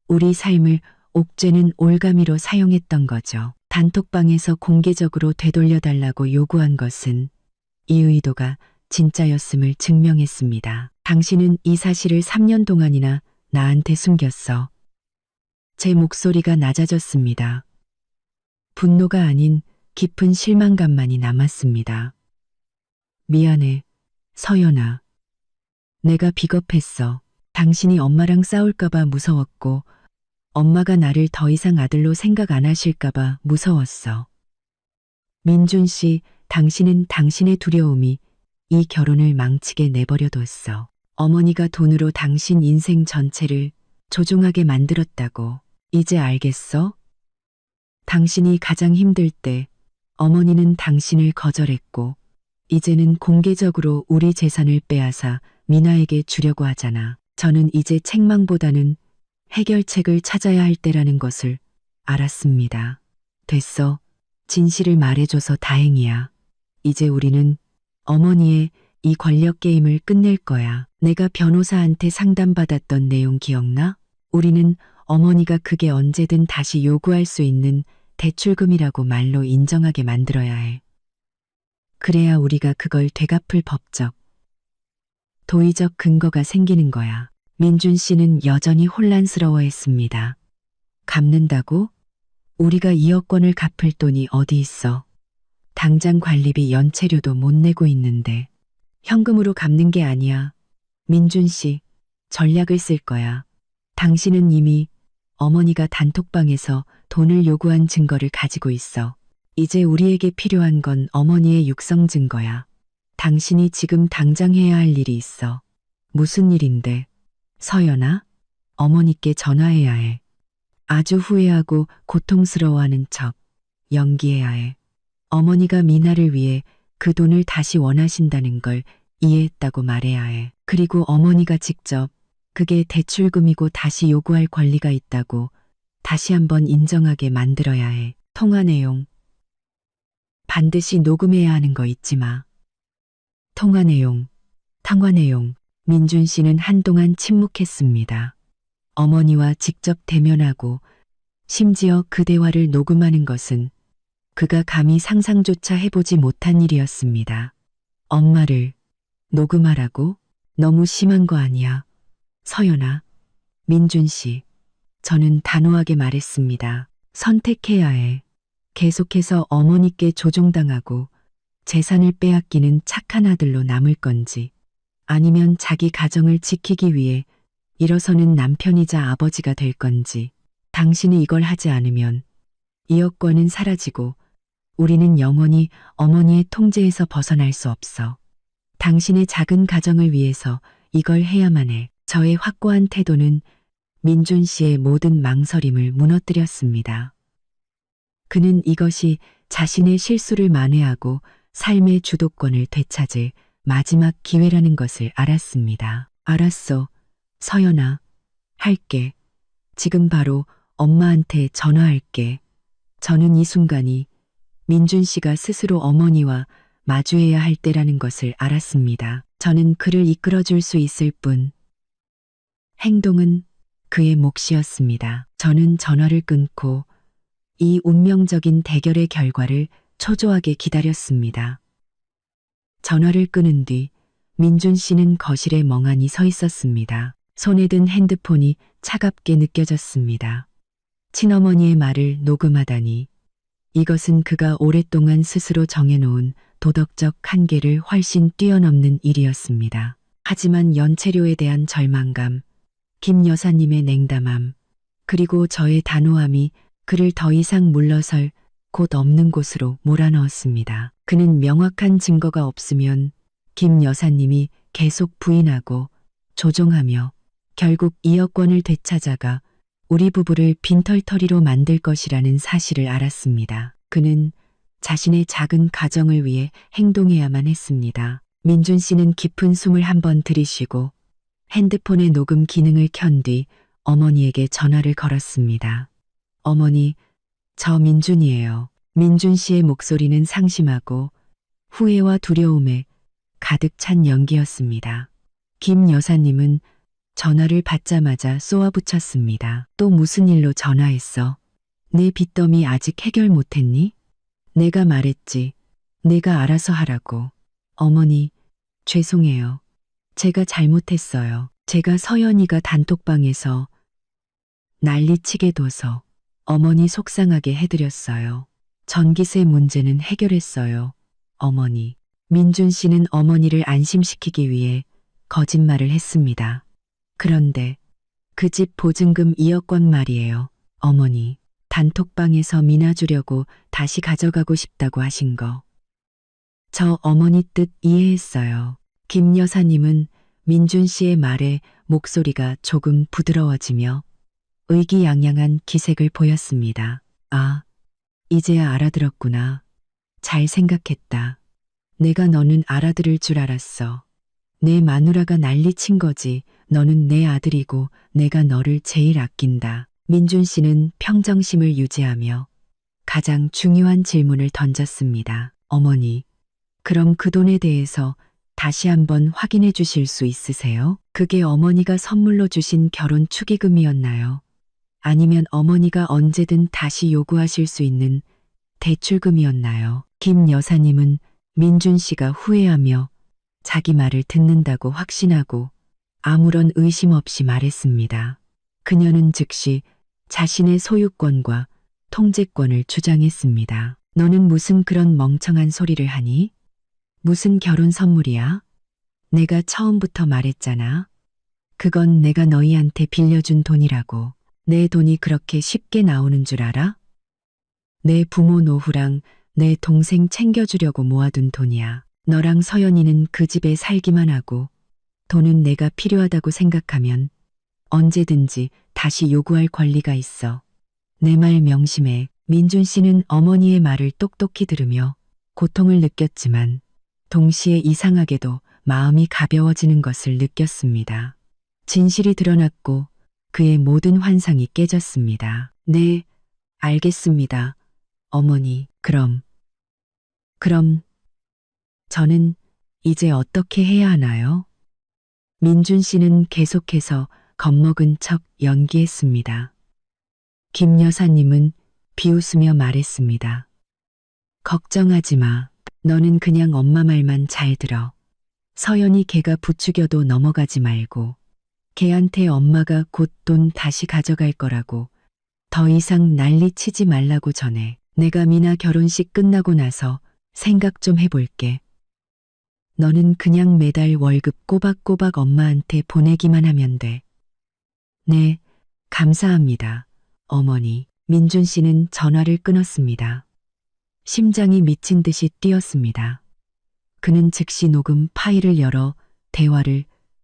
우리 삶을 옥죄는 올가미로 사용했던 거죠. 단톡방에서 공개적으로 되돌려달라고 요구한 것은 이 의도가 진짜였음을 증명했습니다. 당신은 이 사실을 3년 동안이나 나한테 숨겼어. 제 목소리가 낮아졌습니다. 분노가 아닌 깊은 실망감만이 남았습니다. 미안해, 서연아. 내가 비겁했어. 당신이 엄마랑 싸울까봐 무서웠고 엄마가 나를 더 이상 아들로 생각 안 하실까봐 무서웠어. 민준 씨, 당신은 당신의 두려움이 이 결혼을 망치게 내버려뒀어. 어머니가 돈으로 당신 인생 전체를 조종하게 만들었다고. 이제 알겠어? 당신이 가장 힘들 때 어머니는 당신을 거절했고 이제는 공개적으로 우리 재산을 빼앗아 미나에게 주려고 하잖아. 저는 이제 책망보다는 해결책을 찾아야 할 때라는 것을 알았습니다. 됐어. 진실을 말해줘서 다행이야. 이제 우리는 어머니의 이 권력 게임을 끝낼 거야. 내가 변호사한테 상담받았던 내용 기억나? 우리는 어머니가 그게 언제든 다시 요구할 수 있는 대출금이라고 말로 인정하게 만들어야 해. 그래야 우리가 그걸 되갚을 법적, 도의적 근거가 생기는 거야. 민준 씨는 여전히 혼란스러워했습니다. 갚는다고? 우리가 2억 원을 갚을 돈이 어디 있어? 당장 관리비 연체료도 못 내고 있는데. 현금으로 갚는 게 아니야. 민준 씨, 전략을 쓸 거야. 당신은 이미 어머니가 단톡방에서 돈을 요구한 증거를 가지고 있어. 이제 우리에게 필요한 건 어머니의 육성 증거야. 당신이 지금 당장 해야 할 일이 있어. 무슨 일인데? 서연아, 어머니께 전화해야 해. 아주 후회하고 고통스러워하는 척 연기해야 해. 어머니가 미나를 위해 그 돈을 다시 원하신다는 걸 이해했다고 말해야 해. 그리고 어머니가 직접 그게 대출금이고 다시 요구할 권리가 있다고 다시 한번 인정하게 만들어야 해. 통화 내용. 반드시 녹음해야 하는 거 잊지 마. 통화 내용. 민준 씨는 한동안 침묵했습니다. 어머니와 직접 대면하고 심지어 그 대화를 녹음하는 것은 그가 감히 상상조차 해보지 못한 일이었습니다. 엄마를 녹음하라고? 너무 심한 거 아니야. 서연아, 민준 씨, 저는 단호하게 말했습니다. 선택해야 해. 계속해서 어머니께 조종당하고 재산을 빼앗기는 착한 아들로 남을 건지 아니면 자기 가정을 지키기 위해 일어서는 남편이자 아버지가 될 건지. 당신이 이걸 하지 않으면 2억 원은 사라지고 우리는 영원히 어머니의 통제에서 벗어날 수 없어. 당신의 작은 가정을 위해서 이걸 해야만 해. 저의 확고한 태도는 민준 씨의 모든 망설임을 무너뜨렸습니다. 그는 이것이 자신의 실수를 만회하고 삶의 주도권을 되찾을 마지막 기회라는 것을 알았습니다. 알았어. 서연아. 할게. 지금 바로 엄마한테 전화할게. 저는 이 순간이 민준 씨가 스스로 어머니와 마주해야 할 때라는 것을 알았습니다. 저는 그를 이끌어줄 수 있을 뿐 행동은 그의 몫이었습니다. 저는 전화를 끊고 이 운명적인 대결의 결과를 초조하게 기다렸습니다. 전화를 끊은 뒤 민준 씨는 거실에 멍하니 서 있었습니다. 손에 든 핸드폰이 차갑게 느껴졌습니다. 친어머니의 말을 녹음하다니 이것은 그가 오랫동안 스스로 정해놓은 도덕적 한계를 훨씬 뛰어넘는 일이었습니다. 하지만 연체료에 대한 절망감, 김 여사님의 냉담함, 그리고 저의 단호함이 그를 더 이상 물러설 곳 없는 곳으로 몰아넣었습니다. 그는 명확한 증거가 없으면 김 여사님이 계속 부인하고 조종하며 결국 이 여권을 되찾아가 우리 부부를 빈털터리로 만들 것이라는 사실을 알았습니다. 그는 자신의 작은 가정을 위해 행동해야만 했습니다. 민준 씨는 깊은 숨을 한번 들이쉬고 핸드폰의 녹음 기능을 켠 뒤 어머니에게 전화를 걸었습니다. 어머니, 저 민준이에요. 민준 씨의 목소리는 상심하고 후회와 두려움에 가득 찬 연기였습니다. 김 여사님은 전화를 받자마자 쏘아붙였습니다. 또 무슨 일로 전화했어? 내 빚더미 아직 해결 못했니? 내가 말했지. 내가 알아서 하라고. 어머니, 죄송해요. 제가 잘못했어요. 제가 서연이가 단톡방에서 난리치게 둬서 어머니 속상하게 해드렸어요. 전기세 문제는 해결했어요. 어머니. 민준 씨는 어머니를 안심시키기 위해 거짓말을 했습니다. 그런데 그 집 보증금 2억 원 말이에요. 어머니. 단톡방에서 미나 주려고 다시 가져가고 싶다고 하신 거. 저 어머니 뜻 이해했어요. 김 여사님은 민준 씨의 말에 목소리가 조금 부드러워지며 의기양양한 기색을 보였습니다. 아, 이제야 알아들었구나. 잘 생각했다. 내가 너는 알아들을 줄 알았어. 내 마누라가 난리친 거지. 너는 내 아들이고 내가 너를 제일 아낀다. 민준 씨는 평정심을 유지하며 가장 중요한 질문을 던졌습니다. 어머니, 그럼 그 돈에 대해서 다시 한번 확인해 주실 수 있으세요? 그게 어머니가 선물로 주신 결혼 축의금이었나요? 아니면 어머니가 언제든 다시 요구하실 수 있는 대출금이었나요? 김 여사님은 민준 씨가 후회하며 자기 말을 듣는다고 확신하고 아무런 의심 없이 말했습니다. 그녀는 즉시 자신의 소유권과 통제권을 주장했습니다. 너는 무슨 그런 멍청한 소리를 하니? 무슨 결혼 선물이야? 내가 처음부터 말했잖아. 그건 내가 너희한테 빌려준 돈이라고. 내 돈이 그렇게 쉽게 나오는 줄 알아? 내 부모 노후랑 내 동생 챙겨주려고 모아둔 돈이야. 너랑 서연이는 그 집에 살기만 하고 돈은 내가 필요하다고 생각하면 언제든지 다시 요구할 권리가 있어. 내 말 명심해. 민준 씨는 어머니의 말을 똑똑히 들으며 고통을 느꼈지만 동시에 이상하게도 마음이 가벼워지는 것을 느꼈습니다. 진실이 드러났고 그의 모든 환상이 깨졌습니다. 네, 알겠습니다. 어머니, 그럼 저는 이제 어떻게 해야 하나요? 민준 씨는 계속해서 겁먹은 척 연기했습니다. 김 여사님은 비웃으며 말했습니다. 걱정하지 마. 너는 그냥 엄마 말만 잘 들어. 서연이 걔가 부추겨도 넘어가지 말고 걔한테 엄마가 곧 돈 다시 가져갈 거라고 더 이상 난리 치지 말라고 전해. 내가 미나 결혼식 끝나고 나서 생각 좀 해볼게. 너는 그냥 매달 월급 꼬박꼬박 엄마한테 보내기만 하면 돼. 네, 감사합니다. 어머니. 민준 씨는 전화를 끊었습니다. 심장이 미친 듯이 뛰었습니다. 그는 즉시 녹음 파일을 열어 대화를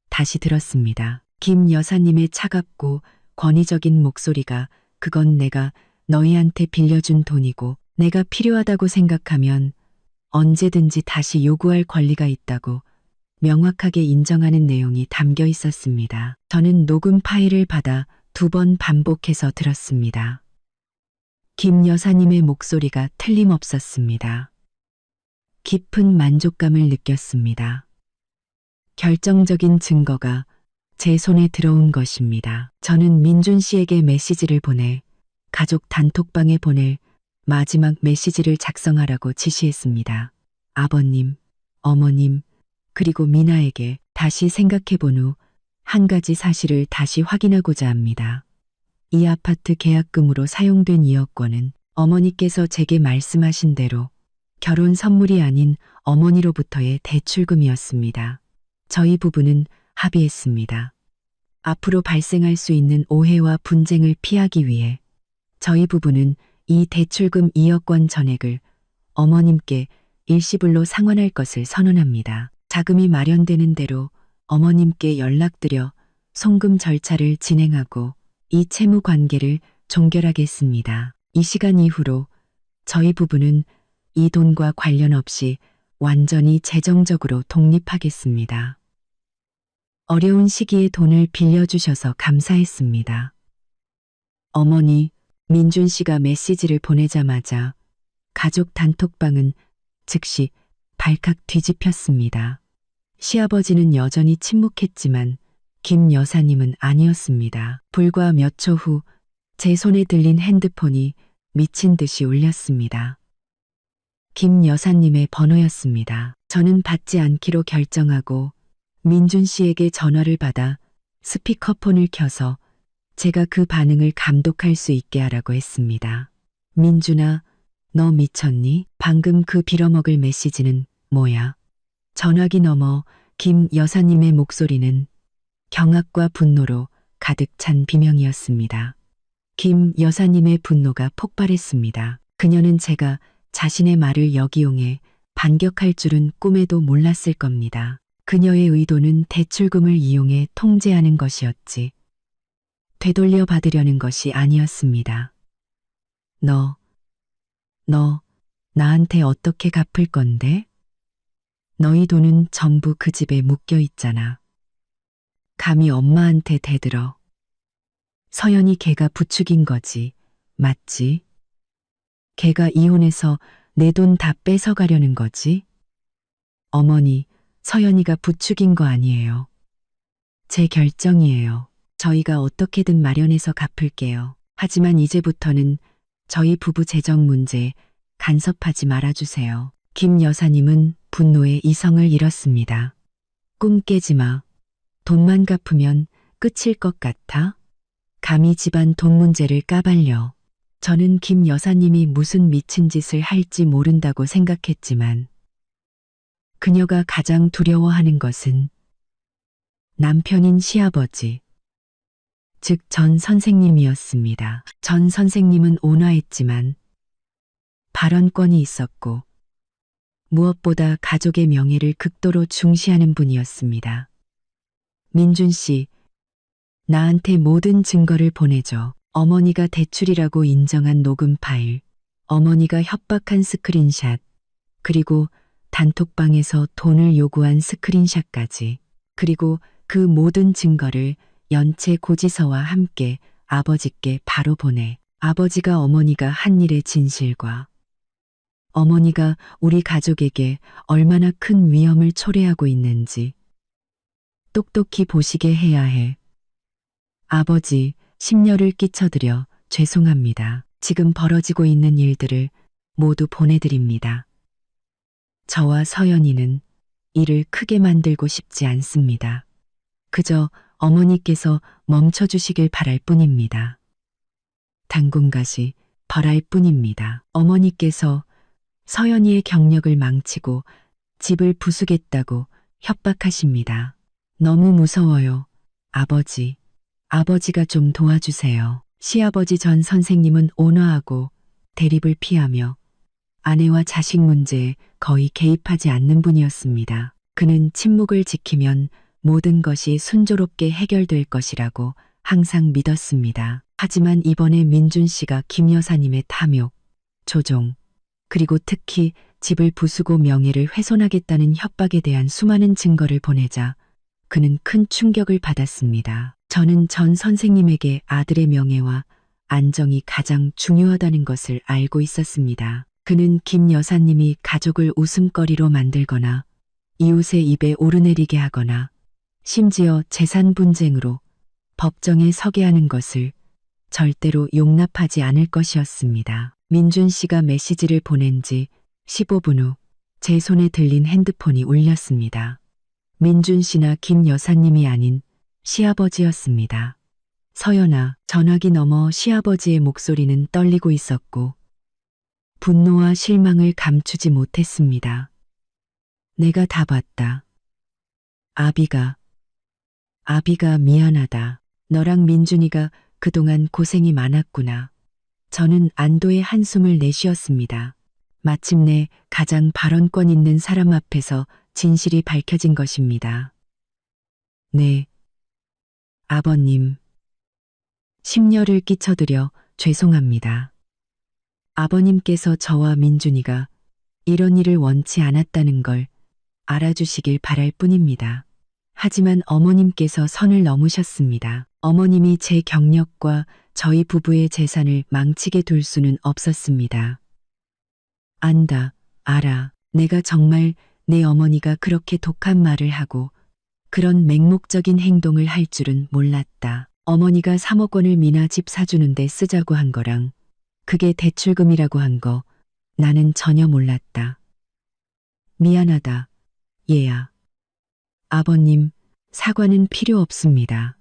다시 들었습니다. 김 여사님의 차갑고 권위적인 목소리가 그건 내가 너희한테 빌려준 돈이고 내가 필요하다고 생각하면 언제든지 다시 요구할 권리가 있다고 명확하게 인정하는 내용이 담겨 있었습니다. 저는 녹음 파일을 받아 2번 반복해서 들었습니다. 김 여사님의 목소리가 틀림없었습니다. 깊은 만족감을 느꼈습니다. 결정적인 증거가 제 손에 들어온 것입니다. 저는 민준 씨에게 메시지를 보내 가족 단톡방에 보낼 마지막 메시지를 작성하라고 지시했습니다. 아버님, 어머님, 그리고 미나에게 다시 생각해 본 후 한 가지 사실을 다시 확인하고자 합니다. 이 아파트 계약금으로 사용된 2억 원은 어머니께서 제게 말씀하신 대로 결혼 선물이 아닌 어머니로부터의 대출금이었습니다. 저희 부부는 합의했습니다. 앞으로 발생할 수 있는 오해와 분쟁을 피하기 위해 저희 부부는 이 대출금 2억 원 전액을 어머님께 일시불로 상환할 것을 선언합니다. 자금이 마련되는 대로 어머님께 연락드려 송금 절차를 진행하고 이 채무 관계를 종결하겠습니다. 이 시간 이후로 저희 부부는 이 돈과 관련 없이 완전히 재정적으로 독립하겠습니다. 어려운 시기에 돈을 빌려주셔서 감사했습니다. 어머니, 민준 씨가 메시지를 보내자마자 가족 단톡방은 즉시 발칵 뒤집혔습니다. 시아버지는 여전히 침묵했지만 김 여사님은 아니었습니다. 불과 몇 초 후 제 손에 들린 핸드폰이 미친 듯이 울렸습니다. 김 여사님의 번호였습니다. 저는 받지 않기로 결정하고 민준 씨에게 전화를 받아 스피커폰을 켜서 제가 그 반응을 감독할 수 있게 하라고 했습니다. 민준아, 너 미쳤니? 방금 그 빌어먹을 메시지는 뭐야? 전화기 너머 김 여사님의 목소리는 경악과 분노로 가득 찬 비명이었습니다. 김 여사님의 분노가 폭발했습니다. 그녀는 제가 자신의 말을 역이용해 반격할 줄은 꿈에도 몰랐을 겁니다. 그녀의 의도는 대출금을 이용해 통제하는 것이었지 되돌려 받으려는 것이 아니었습니다. 너 나한테 어떻게 갚을 건데? 너희 돈은 전부 그 집에 묶여 있잖아. 감히 엄마한테 대들어. 서연이 걔가 부추긴 거지. 맞지? 걔가 이혼해서 내 돈 다 뺏어가려는 거지? 어머니, 서연이가 부추긴 거 아니에요. 제 결정이에요. 저희가 어떻게든 마련해서 갚을게요. 하지만 이제부터는 저희 부부 재정 문제에 간섭하지 말아주세요. 김 여사님은 분노에 이성을 잃었습니다. 꿈 깨지 마. 돈만 갚으면 끝일 것 같아? 감히 집안 돈 문제를 까발려. 저는 김 여사님이 무슨 미친 짓을 할지 모른다고 생각했지만 그녀가 가장 두려워하는 것은 남편인 시아버지, 즉 전 선생님이었습니다. 전 선생님은 온화했지만 발언권이 있었고 무엇보다 가족의 명예를 극도로 중시하는 분이었습니다. 민준 씨, 나한테 모든 증거를 보내줘. 어머니가 대출이라고 인정한 녹음 파일, 어머니가 협박한 스크린샷, 그리고 단톡방에서 돈을 요구한 스크린샷까지, 그리고 그 모든 증거를 연체 고지서와 함께 아버지께 바로 보내. 아버지가 어머니가 한 일의 진실과 어머니가 우리 가족에게 얼마나 큰 위험을 초래하고 있는지 똑똑히 보시게 해야 해. 아버지, 심려를 끼쳐드려 죄송합니다. 지금 벌어지고 있는 일들을 모두 보내드립니다. 저와 서연이는 일을 크게 만들고 싶지 않습니다. 그저 어머니께서 멈춰주시길 바랄 뿐입니다. 당분간시 바랄 뿐입니다. 어머니께서 서연이의 경력을 망치고 집을 부수겠다고 협박하십니다. 너무 무서워요. 아버지, 아버지가 좀 도와주세요. 시아버지 전 선생님은 온화하고 대립을 피하며 아내와 자식 문제에 거의 개입하지 않는 분이었습니다. 그는 침묵을 지키면 모든 것이 순조롭게 해결될 것이라고 항상 믿었습니다. 하지만 이번에 민준 씨가 김 여사님의 탐욕, 조종, 그리고 특히 집을 부수고 명예를 훼손하겠다는 협박에 대한 수많은 증거를 보내자 그는 큰 충격을 받았습니다. 저는 전 선생님에게 아들의 명예와 안정이 가장 중요하다는 것을 알고 있었습니다. 그는 김 여사님이 가족을 웃음거리로 만들거나 이웃의 입에 오르내리게 하거나 심지어 재산 분쟁으로 법정에 서게 하는 것을 절대로 용납하지 않을 것이었습니다. 민준 씨가 메시지를 보낸 지 15분 후 제 손에 들린 핸드폰이 울렸습니다. 민준 씨나 김 여사님이 아닌 시아버지였습니다. 서연아, 전화기 너머 시아버지의 목소리는 떨리고 있었고 분노와 실망을 감추지 못했습니다. 내가 다 봤다. 아비가 미안하다. 너랑 민준이가 그동안 고생이 많았구나. 저는 안도의 한숨을 내쉬었습니다. 마침내 가장 발언권 있는 사람 앞에서 진실이 밝혀진 것입니다. 네, 아버님. 심려를 끼쳐드려 죄송합니다. 아버님께서 저와 민준이가 이런 일을 원치 않았다는 걸 알아주시길 바랄 뿐입니다. 하지만 어머님께서 선을 넘으셨습니다. 어머님이 제 경력과 저희 부부의 재산을 망치게 둘 수는 없었습니다. 안다, 알아. 내가 정말 내 어머니가 그렇게 독한 말을 하고 그런 맹목적인 행동을 할 줄은 몰랐다. 어머니가 3억 원을 미나 집 사주는데 쓰자고 한 거랑 그게 대출금이라고 한 거 나는 전혀 몰랐다. 미안하다, 얘야. 아버님, 사과는 필요 없습니다.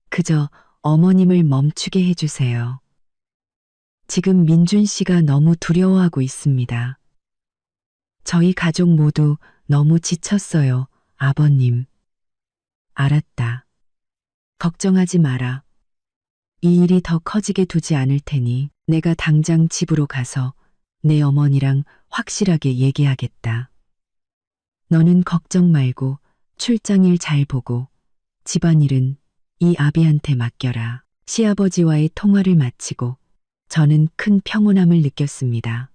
그저 어머님을 멈추게 해주세요. 지금 민준 씨가 너무 두려워하고 있습니다. 저희 가족 모두 너무 지쳤어요, 아버님. 알았다. 걱정하지 마라. 이 일이 더 커지게 두지 않을 테니 내가 당장 집으로 가서 내 어머니랑 확실하게 얘기하겠다. 너는 걱정 말고 출장일 잘 보고 집안일은 이 아비한테 맡겨라. 시아버지와의 통화를 마치고 저는 큰 평온함을 느꼈습니다.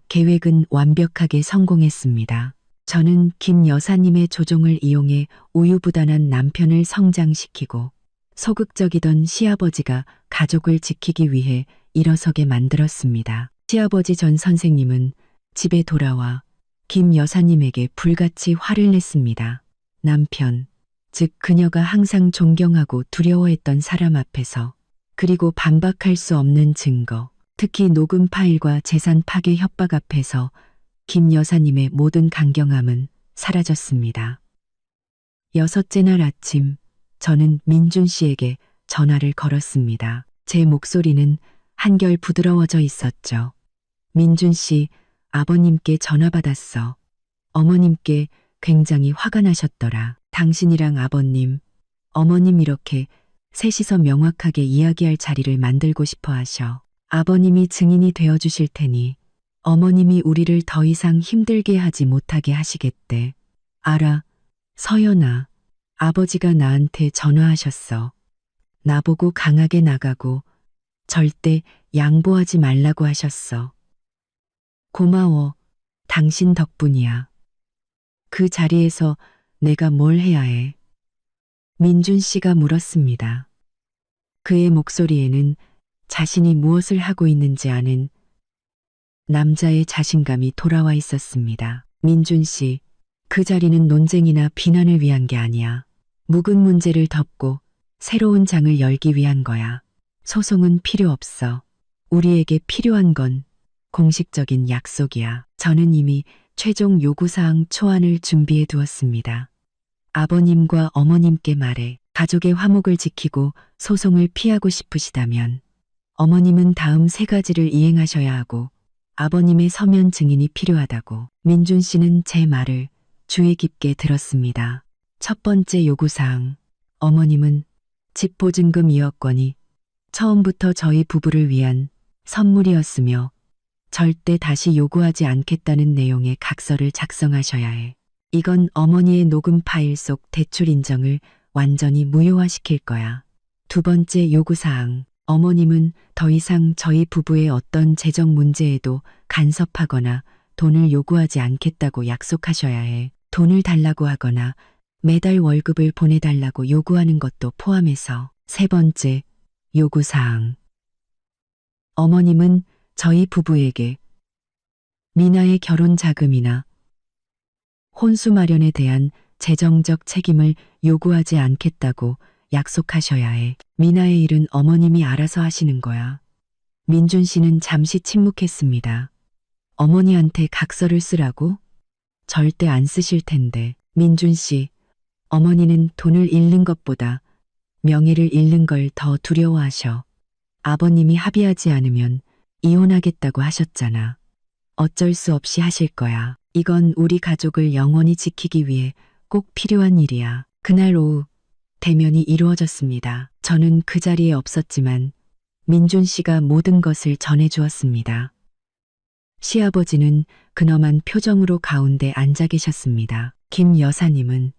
계획은 완벽하게 성공했습니다. 저는 김 여사님의 조종을 이용해 우유부단한 남편을 성장시키고 소극적이던 시아버지가 가족을 지키기 위해 일어서게 만들었습니다. 시아버지 전 선생님은 집에 돌아와 김 여사님에게 불같이 화를 냈습니다. 남편, 즉 그녀가 항상 존경하고 두려워했던 사람 앞에서, 그리고 반박할 수 없는 증거, 특히 녹음 파일과 재산 파괴 협박 앞에서 김 여사님의 모든 강경함은 사라졌습니다. 여섯째 날 아침, 저는 민준 씨에게 전화를 걸었습니다. 제 목소리는 한결 부드러워져 있었죠. 민준 씨, 아버님께 전화 받았어. 어머님께 굉장히 화가 나셨더라. 당신이랑 아버님, 어머님 이렇게 셋이서 명확하게 이야기할 자리를 만들고 싶어 하셔. 아버님이 증인이 되어주실 테니 어머님이 우리를 더 이상 힘들게 하지 못하게 하시겠대. 알아, 서연아. 아버지가 나한테 전화하셨어. 나보고 강하게 나가고 절대 양보하지 말라고 하셨어. 고마워. 당신 덕분이야. 그 자리에서 내가 뭘 해야 해? 민준 씨가 물었습니다. 그의 목소리에는 자신이 무엇을 하고 있는지 아는 남자의 자신감이 돌아와 있었습니다. 민준 씨, 그 자리는 논쟁이나 비난을 위한 게 아니야. 묵은 문제를 덮고 새로운 장을 열기 위한 거야. 소송은 필요 없어. 우리에게 필요한 건 공식적인 약속이야. 저는 이미 최종 요구사항 초안을 준비해 두었습니다. 아버님과 어머님께 말해 가족의 화목을 지키고 소송을 피하고 싶으시다면 어머님은 다음 3가지를 이행하셔야 하고 아버님의 서면 증인이 필요하다고. 민준 씨는 제 말을 주의 깊게 들었습니다. 첫 번째 요구사항, 어머님은 집 보증금 2억 원이 처음부터 저희 부부를 위한 선물이었으며 절대 다시 요구하지 않겠다는 내용의 각서를 작성하셔야 해. 이건 어머니의 녹음 파일 속 대출 인정을 완전히 무효화시킬 거야. 두 번째 요구사항. 어머님은 더 이상 저희 부부의 어떤 재정 문제에도 간섭하거나 돈을 요구하지 않겠다고 약속하셔야 해. 돈을 달라고 하거나 매달 월급을 보내달라고 요구하는 것도 포함해서. 세 번째 요구사항. 어머님은 저희 부부에게 미나의 결혼 자금이나 혼수 마련에 대한 재정적 책임을 요구하지 않겠다고 약속하셔야 해. 미나의 일은 어머님이 알아서 하시는 거야. 민준 씨는 잠시 침묵했습니다. 어머니한테 각서를 쓰라고? 절대 안 쓰실 텐데. 민준 씨, 어머니는 돈을 잃는 것보다 명예를 잃는 걸 더 두려워하셔. 아버님이 합의하지 않으면 이혼하겠다고 하셨잖아. 어쩔 수 없이 하실 거야. 이건 우리 가족을 영원히 지키기 위해 꼭 필요한 일이야. 그날 오후 대면이 이루어졌습니다. 저는 그 자리에 없었지만 민준 씨가 모든 것을 전해주었습니다. 시아버지는 근엄한 표정으로 가운데 앉아 계셨습니다. 김 여사님은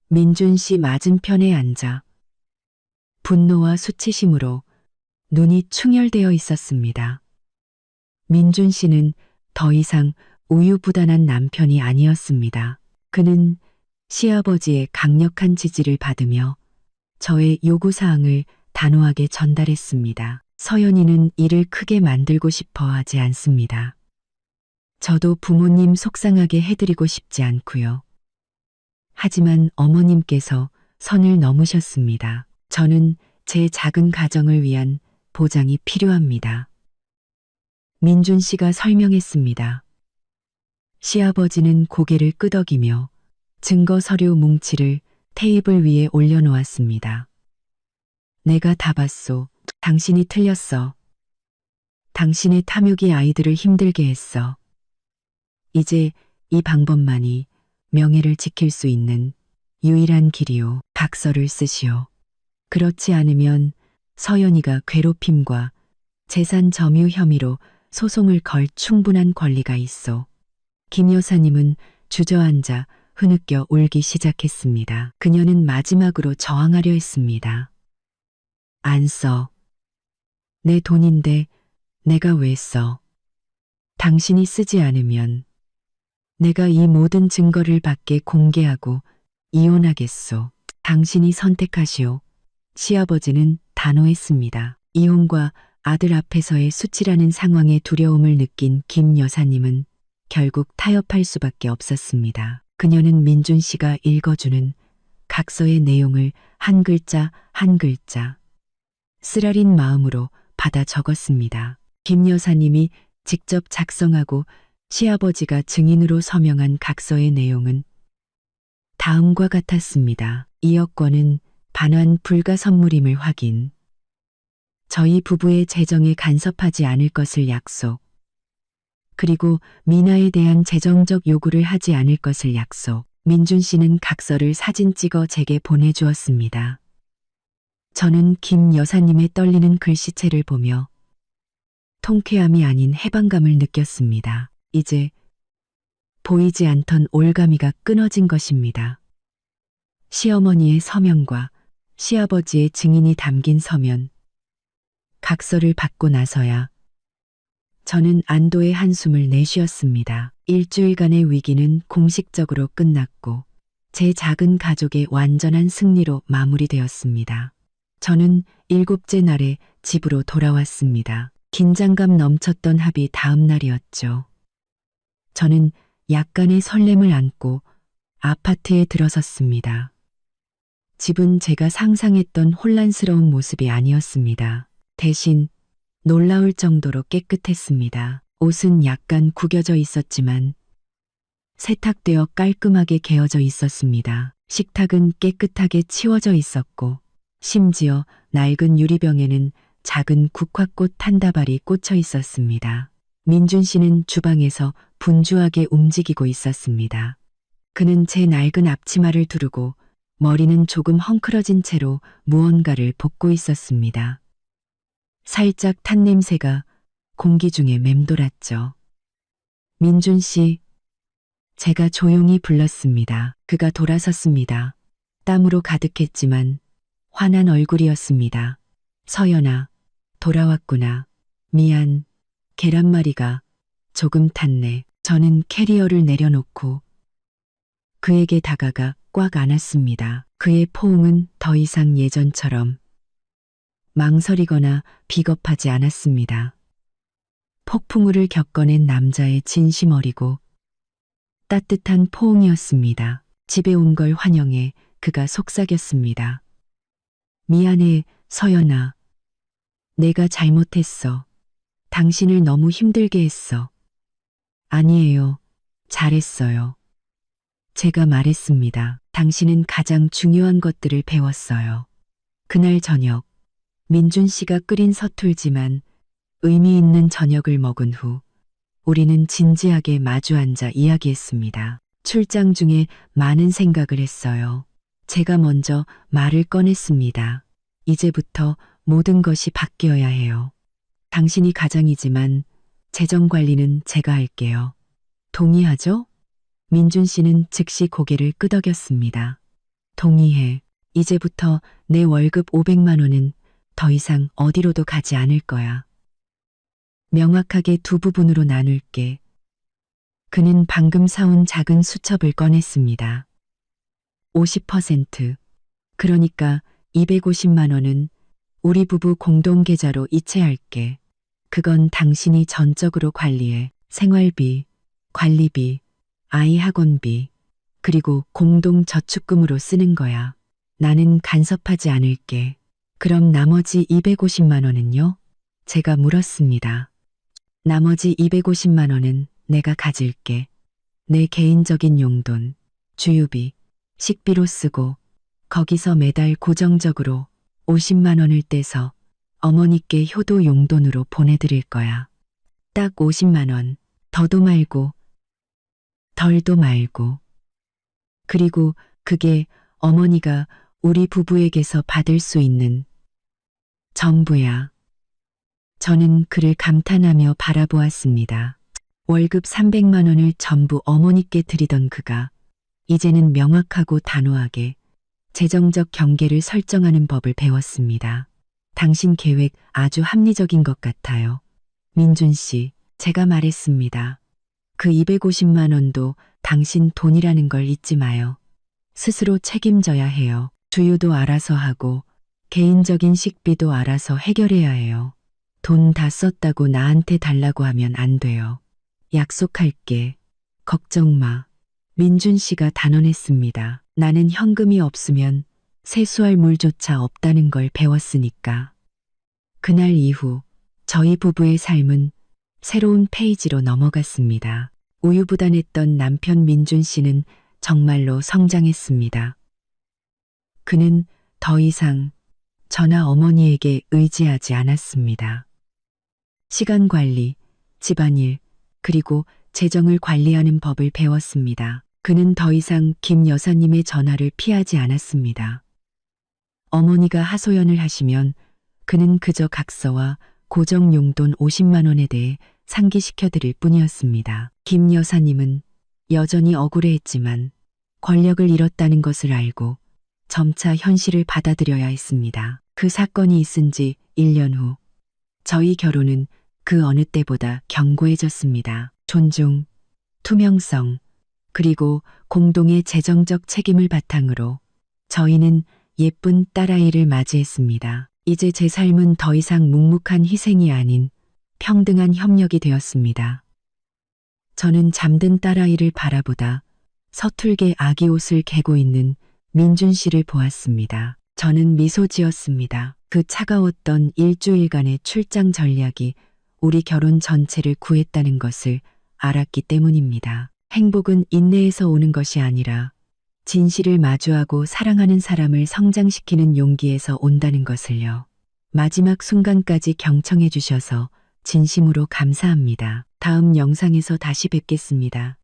민준 씨 맞은편에 앉아 분노와 수치심으로 눈이 충혈되어 있었습니다. 민준 씨는 더 이상 우유부단한 남편이 아니었습니다. 그는 시아버지의 강력한 지지를 받으며 저의 요구사항을 단호하게 전달했습니다. 서연이는 일을 크게 만들고 싶어 하지 않습니다. 저도 부모님 속상하게 해드리고 싶지 않고요. 하지만 어머님께서 선을 넘으셨습니다. 저는 제 작은 가정을 위한 보장이 필요합니다. 민준 씨가 설명했습니다. 시아버지는 고개를 끄덕이며 증거 서류 뭉치를 테이블 위에 올려놓았습니다. 내가 다 봤소. 당신이 틀렸어. 당신의 탐욕이 아이들을 힘들게 했어. 이제 이 방법만이 명예를 지킬 수 있는 유일한 길이요. 각서를 쓰시오. 그렇지 않으면 서연이가 괴롭힘과 재산 점유 혐의로 소송을 걸 충분한 권리가 있어. 김 여사님은 주저앉아 흐느껴 울기 시작했습니다. 그녀는 마지막으로 저항하려 했습니다. 안 써. 내 돈인데 내가 왜 써? 당신이 쓰지 않으면 내가 이 모든 증거를 밖에 공개하고 이혼하겠소. 당신이 선택하시오. 시아버지는 단호했습니다. 이혼과 아들 앞에서의 수치라는 상황에 두려움을 느낀 김 여사님은 결국 타협할 수밖에 없었습니다. 그녀는 민준 씨가 읽어주는 각서의 내용을 한 글자 한 글자 쓰라린 마음으로 받아 적었습니다. 김 여사님이 직접 작성하고 시아버지가 증인으로 서명한 각서의 내용은 다음과 같았습니다. 이 여권은 반환 불가 선물임을 확인. 저희 부부의 재정에 간섭하지 않을 것을 약속. 그리고 미나에 대한 재정적 요구를 하지 않을 것을 약속. 민준 씨는 각서를 사진 찍어 제게 보내주었습니다. 저는 김 여사님의 떨리는 글씨체를 보며 통쾌함이 아닌 해방감을 느꼈습니다. 이제 보이지 않던 올가미가 끊어진 것입니다. 시어머니의 서명과 시아버지의 증인이 담긴 서면. 각서를 받고 나서야 저는 안도의 한숨을 내쉬었습니다. 일주일간의 위기는 공식적으로 끝났고 제 작은 가족의 완전한 승리로 마무리되었습니다. 저는 7째 날에 집으로 돌아왔습니다. 긴장감 넘쳤던 합의 다음 날이었죠. 저는 약간의 설렘을 안고 아파트에 들어섰습니다. 집은 제가 상상했던 혼란스러운 모습이 아니었습니다. 대신 놀라울 정도로 깨끗했습니다. 옷은 약간 구겨져 있었지만 세탁되어 깔끔하게 개어져 있었습니다. 식탁은 깨끗하게 치워져 있었고 심지어 낡은 유리병에는 작은 국화꽃 한 다발이 꽂혀 있었습니다. 민준 씨는 주방에서 분주하게 움직이고 있었습니다. 그는 제 낡은 앞치마를 두르고 머리는 조금 헝클어진 채로 무언가를 볶고 있었습니다. 살짝 탄 냄새가 공기 중에 맴돌았죠. 민준 씨, 제가 조용히 불렀습니다. 그가 돌아섰습니다. 땀으로 가득했지만 환한 얼굴이었습니다. 서연아, 돌아왔구나. 미안, 계란말이가 조금 탔네. 저는 캐리어를 내려놓고 그에게 다가가 꽉 안았습니다. 그의 포옹은 더 이상 예전처럼 망설이거나 비겁하지 않았습니다. 폭풍우를 겪어낸 남자의 진심 어리고 따뜻한 포옹이었습니다. 집에 온 걸 환영해 그가 속삭였습니다. 미안해, 서연아. 내가 잘못했어. 당신을 너무 힘들게 했어. 아니에요. 잘했어요. 제가 말했습니다. 당신은 가장 중요한 것들을 배웠어요. 그날 저녁, 민준 씨가 끓인 서툴지만 의미 있는 저녁을 먹은 후 우리는 진지하게 마주 앉아 이야기했습니다. 출장 중에 많은 생각을 했어요. 제가 먼저 말을 꺼냈습니다. 이제부터 모든 것이 바뀌어야 해요. 당신이 가장이지만 재정 관리는 제가 할게요. 동의하죠? 민준 씨는 즉시 고개를 끄덕였습니다. 동의해. 이제부터 내 월급 500만 원은 더 이상 어디로도 가지 않을 거야. 명확하게 두 부분으로 나눌게. 그는 방금 사온 작은 수첩을 꺼냈습니다. 50%. 그러니까 250만 원은 우리 부부 공동 계좌로 이체할게. 그건 당신이 전적으로 관리해. 생활비, 관리비, 아이 학원비, 그리고 공동 저축금으로 쓰는 거야. 나는 간섭하지 않을게. 그럼 나머지 250만 원은요? 제가 물었습니다. 나머지 250만 원은 내가 가질게. 내 개인적인 용돈, 주유비, 식비로 쓰고 거기서 매달 고정적으로 50만 원을 떼서 어머니께 효도 용돈으로 보내드릴 거야. 딱 50만 원, 더도 말고 덜도 말고. 그리고 그게 어머니가 우리 부부에게서 받을 수 있는 전부야. 저는 그를 감탄하며 바라보았습니다. 월급 300만 원을 전부 어머니께 드리던 그가 이제는 명확하고 단호하게 재정적 경계를 설정하는 법을 배웠습니다. 당신 계획 아주 합리적인 것 같아요. 민준 씨, 제가 말했습니다. 그 250만 원도 당신 돈이라는 걸 잊지 마요. 스스로 책임져야 해요. 주유도 알아서 하고 개인적인 식비도 알아서 해결해야 해요. 돈 다 썼다고 나한테 달라고 하면 안 돼요. 약속할게. 걱정 마. 민준 씨가 단언했습니다. 나는 현금이 없으면 세수할 물조차 없다는 걸 배웠으니까. 그날 이후 저희 부부의 삶은 새로운 페이지로 넘어갔습니다. 우유부단했던 남편 민준 씨는 정말로 성장했습니다. 그는 더 이상 저나 어머니에게 의지하지 않았습니다. 시간 관리, 집안일, 그리고 재정을 관리하는 법을 배웠습니다. 그는 더 이상 김 여사님의 전화를 피하지 않았습니다. 어머니가 하소연을 하시면 그는 그저 각서와 고정 용돈 50만 원에 대해 상기시켜드릴 뿐이었습니다. 김 여사님은 여전히 억울해했지만 권력을 잃었다는 것을 알고 점차 현실을 받아들여야 했습니다. 그 사건이 있은 지 1년 후 저희 결혼은 그 어느 때보다 견고해졌습니다. 존중, 투명성, 그리고 공동의 재정적 책임을 바탕으로 저희는 예쁜 딸아이를 맞이했습니다. 이제 제 삶은 더 이상 묵묵한 희생이 아닌 평등한 협력이 되었습니다. 저는 잠든 딸아이를 바라보다 서툴게 아기 옷을 개고 있는 민준 씨를 보았습니다. 저는 미소 지었습니다. 그 차가웠던 일주일간의 출장 전략이 우리 결혼 전체를 구했다는 것을 알았기 때문입니다. 행복은 인내에서 오는 것이 아니라 진실을 마주하고 사랑하는 사람을 성장시키는 용기에서 온다는 것을요. 마지막 순간까지 경청해 주셔서 진심으로 감사합니다. 다음 영상에서 다시 뵙겠습니다.